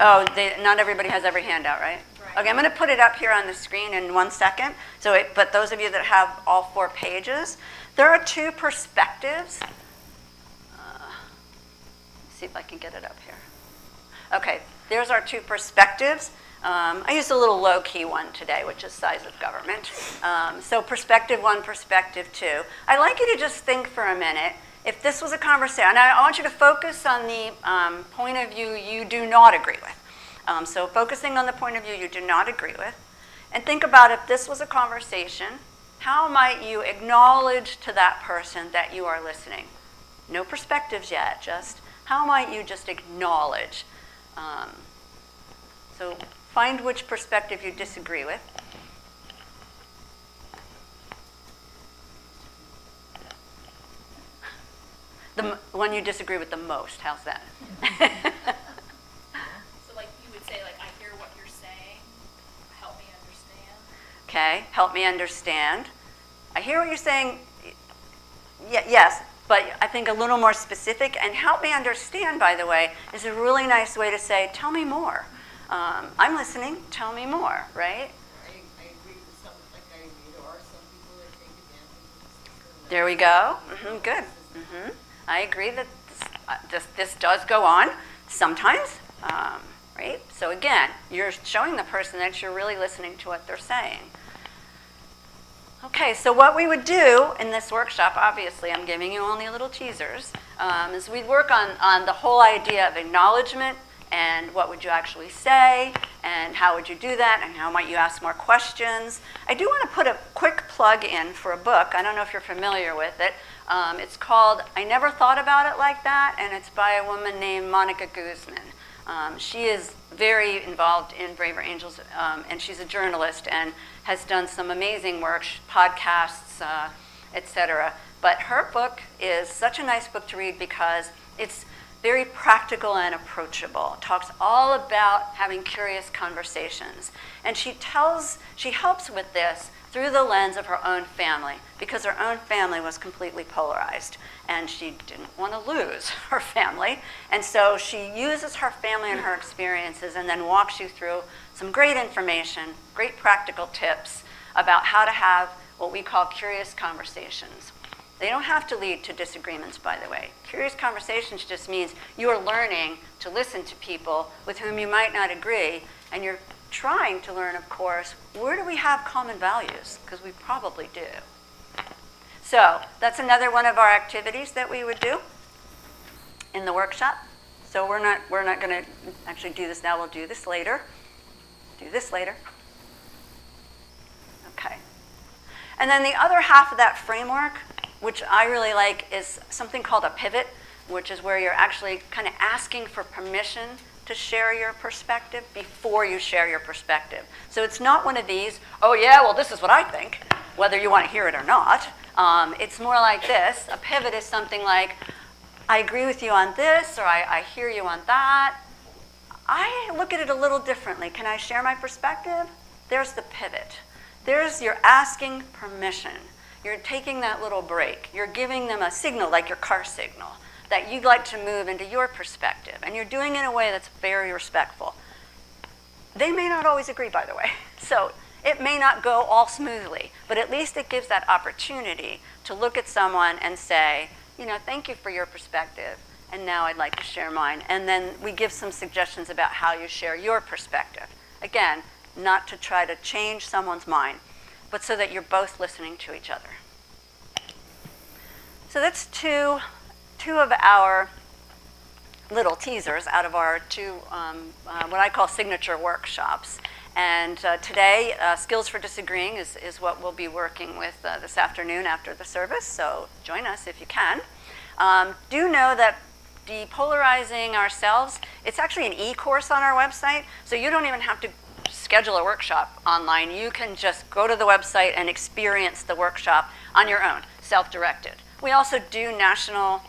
Oh, not everybody has every handout, right? Okay, I'm going to put it up here on the screen in 1 second. But those of you that have all 4 pages, there are 2 perspectives. Let's see if I can get it up here. Okay, there's our 2 perspectives. I used a little low-key one today, which is size of government. So perspective 1, perspective 2. I'd like you to just think for a minute. If this was a conversation, and I want you to focus on the point of view you do not agree with. So focusing on the point of view you do not agree with. And think about if this was a conversation, how might you acknowledge to that person that you are listening? No perspectives yet, just how might you just acknowledge? So find which perspective you disagree with. The one you disagree with the most, how's that? So like you would say, like, I hear what you're saying. Okay, help me understand. I hear what you're saying. Yes, but I think a little more specific. And help me understand, by the way, is a really nice way to say, tell me more. I'm listening, tell me more, right? I agree with some, like there are some people that take advantage of the system. There we go. Good. I agree that this does go on sometimes, right? So again, you're showing the person that you're really listening to what they're saying. Okay, so what we would do in this workshop, obviously I'm giving you only little teasers, is we'd work on the whole idea of acknowledgement and what would you actually say and how would you do that and how might you ask more questions. I do want to put a quick plug in for a book. I don't know if you're familiar with it. It's called I Never Thought About It Like That, and it's by a woman named Monica Guzman. She is very involved in Braver Angels, and she's a journalist and has done some amazing work, podcasts, etc. But her book is such a nice book to read because it's very practical and approachable. It talks all about having curious conversations. And she helps with this through the lens of her own family, because her own family was completely polarized, and she didn't want to lose her family. And so she uses her family and her experiences and then walks you through some great information, great practical tips about how to have what we call curious conversations. They don't have to lead to disagreements, by the way. Curious conversations just means you're learning to listen to people with whom you might not agree, and you're trying to learn, of course, where do we have common values? Because we probably do. So that's another one of our activities that we would do in the workshop. So we're not going to actually do this now. We'll do this later. Do this later. Okay. And then the other half of that framework, which I really like, is something called a pivot, which is where you're actually kind of asking for permission to share your perspective before you share your perspective. So it's not one of these, oh yeah, well this is what I think, whether you want to hear it or not. It's more like this. A pivot is something like, I agree with you on this, or I hear you on that. I look at it a little differently. Can I share my perspective? There's the pivot. You're asking permission. You're taking that little break. You're giving them a signal, like your car signal, that you'd like to move into your perspective. And you're doing it in a way that's very respectful. They may not always agree, by the way. So it may not go all smoothly, but at least it gives that opportunity to look at someone and say, thank you for your perspective, and now I'd like to share mine. And then we give some suggestions about how you share your perspective. Again, not to try to change someone's mind, but so that you're both listening to each other. So that's two of our little teasers out of our two, what I call signature workshops. And today, Skills for Disagreeing is what we'll be working with this afternoon after the service, so join us if you can. Do know that Depolarizing Ourselves, it's actually an e-course on our website, so you don't even have to schedule a workshop online. You can just go to the website and experience the workshop on your own, self-directed. We also do national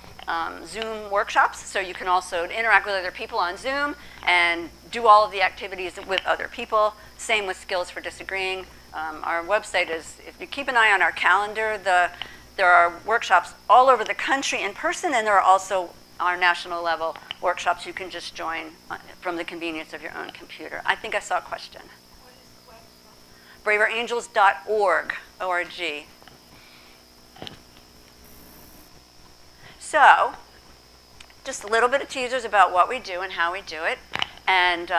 Zoom workshops, so you can also interact with other people on Zoom and do all of the activities with other people. Same with Skills for Disagreeing. Our website is, if you keep an eye on our calendar, there are workshops all over the country in person, and there are also our national level workshops you can just join from the convenience of your own computer. I think I saw a question. braverangels.org, O-R-G. So, just a little bit of teasers about what we do and how we do it. And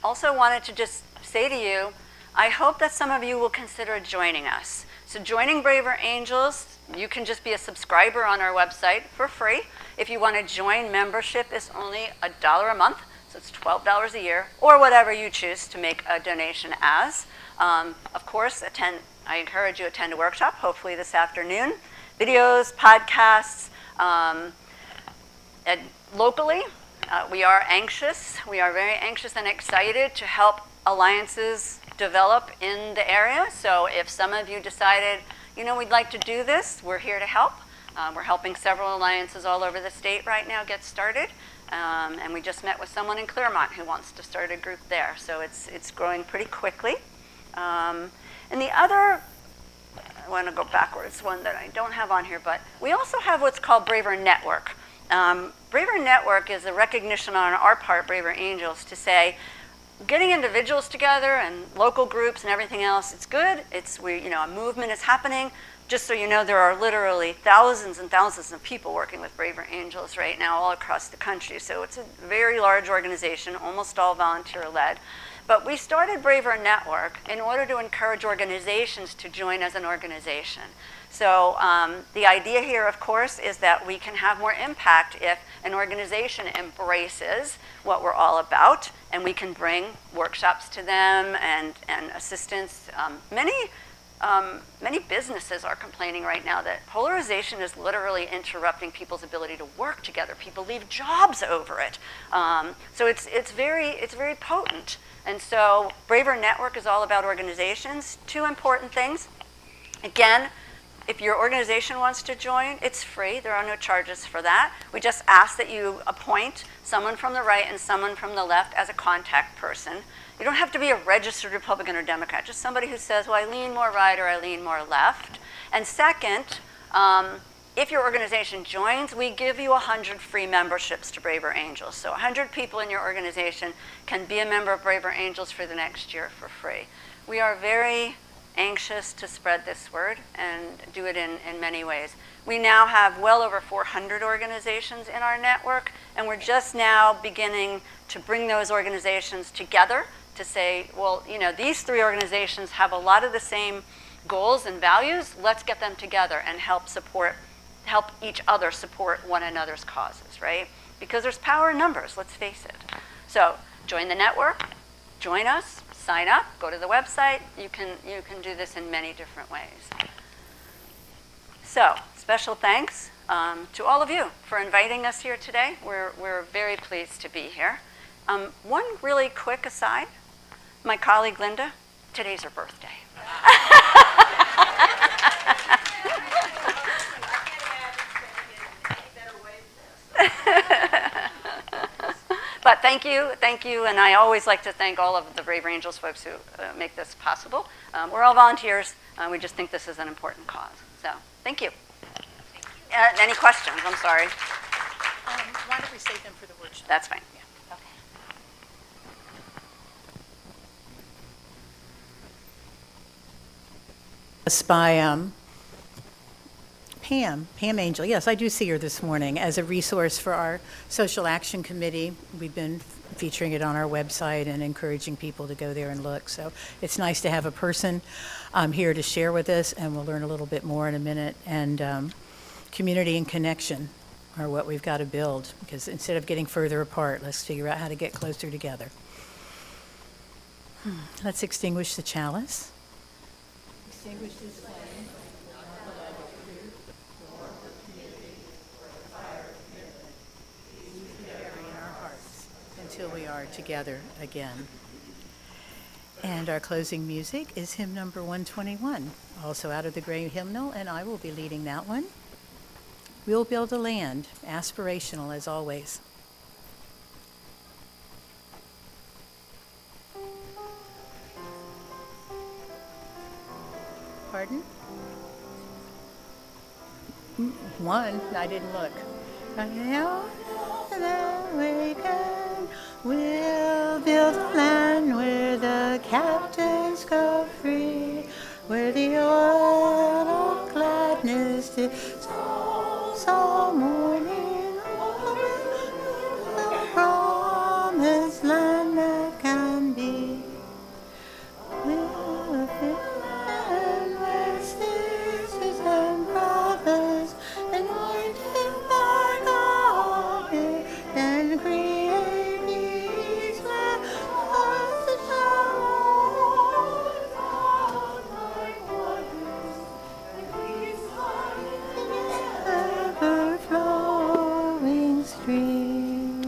also wanted to just say to you, I hope that some of you will consider joining us. So joining Braver Angels, you can just be a subscriber on our website for free. If you want to join, membership is only $1 a month, so it's $12 a year, or whatever you choose to make a donation as. Of course, I encourage you to attend a workshop, hopefully this afternoon. Videos, podcasts. Locally, we are anxious. We are very anxious and excited to help alliances develop in the area. So if some of you decided, we'd like to do this, we're here to help. We're helping several alliances all over the state right now get started. And we just met with someone in Claremont who wants to start a group there. So it's growing pretty quickly. And the other, I want to go backwards, one that I don't have on here, but we also have what's called Braver Network. Braver Network is a recognition on our part, Braver Angels, to say, getting individuals together and local groups and everything else, it's good. A movement is happening. Just so you know, there are literally thousands and thousands of people working with Braver Angels right now all across the country. So it's a very large organization, almost all volunteer-led. But we started Braver Network in order to encourage organizations to join as an organization. So the idea here, of course, is that we can have more impact if an organization embraces what we're all about, and we can bring workshops to them and assistance. Many businesses are complaining right now that polarization is literally interrupting people's ability to work together. People leave jobs over it. So it's very potent. And so Braver Network is all about organizations. Two important things. Again, if your organization wants to join, it's free. There are no charges for that. We just ask that you appoint someone from the right and someone from the left as a contact person. You don't have to be a registered Republican or Democrat, just somebody who says, well, I lean more right or I lean more left. And second, if your organization joins, we give you 100 free memberships to Braver Angels. So 100 people in your organization can be a member of Braver Angels for the next year for free. We are very anxious to spread this word and do it in many ways. We now have well over 400 organizations in our network, and we're just now beginning to bring those organizations together to say, well, these three organizations have a lot of the same goals and values. Let's get them together and help each other support one another's causes, right? Because there's power in numbers, let's face it. So join the network, join us, sign up, go to the website. You can do this in many different ways. So special thanks to all of you for inviting us here today. We're very pleased to be here. One really quick aside, my colleague Linda, today's her birthday. But thank you, and I always like to thank all of the Braver Angels folks who make this possible. We're all volunteers. We just think this is an important cause. So thank you. Any questions? I'm sorry. Why don't we save them for the workshop? That's fine. Yeah. Okay. By Pam Angel. Yes, I do see her this morning as a resource for our Social Action Committee. We've been featuring it on our website and encouraging people to go there and look. So it's nice to have a person here to share with us, and we'll learn a little bit more in a minute. And community and connection are what we've got to build, because instead of getting further apart, let's figure out how to get closer together. Let's extinguish the chalice. Extinguish this flame. Until we are together again. And our closing music is hymn number 121, also out of the Gray Hymnal, and I will be leading that one. We'll build a land, aspirational as always. Pardon? One, I didn't look. We'll build a land where the captives go free, where the oil of gladness dissolves all morning, the promised land that can be. We'll build a land where sisters and brothers anointed by God and create peace where hearts shall roll out like waters and peace like an ever-flowing stream.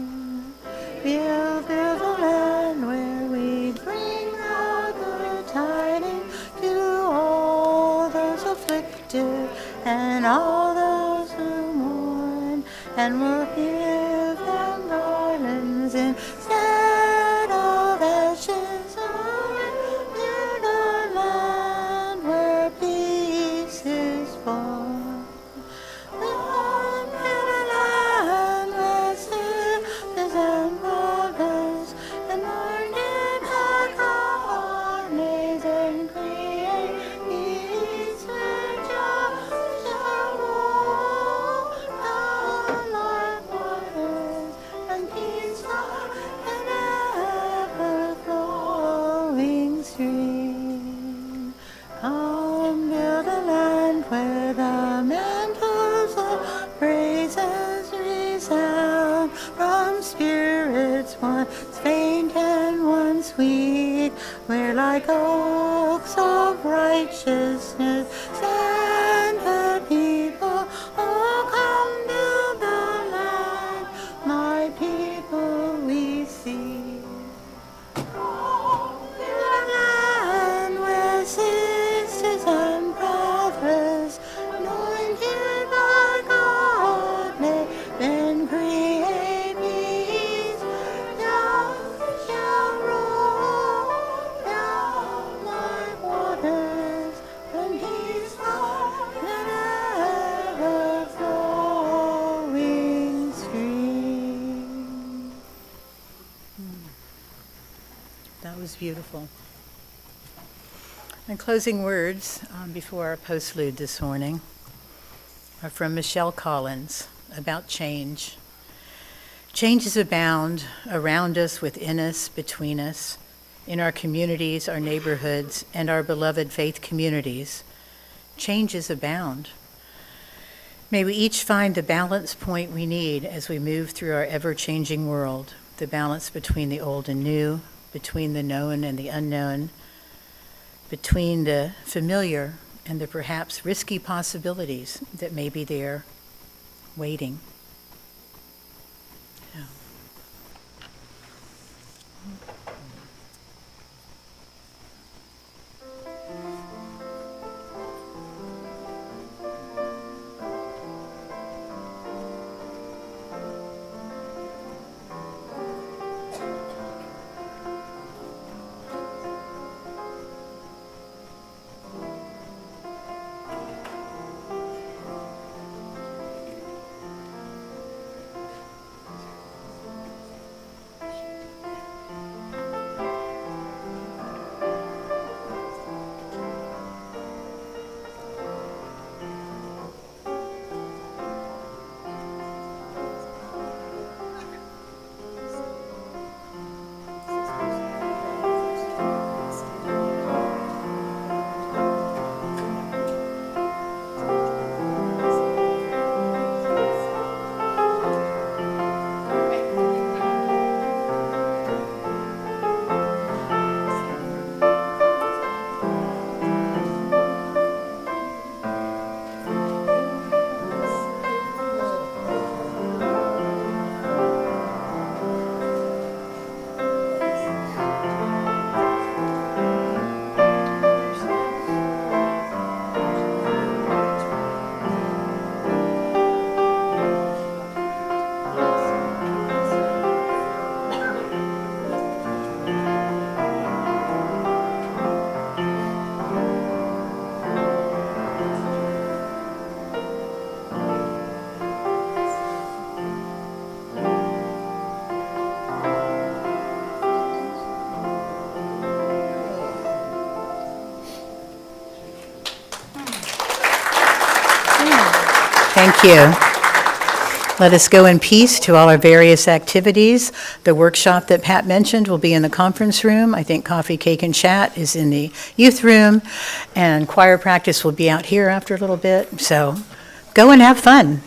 We'll build a land where we bring the good tidings to all those afflicted and all those who mourn, and we'll give them garlands instead of ashes. We'll build a land like oaks of righteousness, stand the people, oh come to the land, my people we see. The land where sisters and brothers, anointed by God, may then create peace. Down shall roll down like waters, and peaceful than ever flowing stream. That was beautiful. My closing words before our postlude this morning are from Michelle Collins about change. Changes abound around us, within us, between us, in our communities, our neighborhoods, and our beloved faith communities. Changes abound. May we each find the balance point we need as we move through our ever-changing world, the balance between the old and new, between the known and the unknown, between the familiar and the perhaps risky possibilities that may be there waiting. Yeah. Thank you. Let us go in peace to all our various activities. The workshop that Pat mentioned will be in the conference room. I think Coffee, Cake, and Chat is in the youth room, and choir practice will be out here after a little bit. So go and have fun.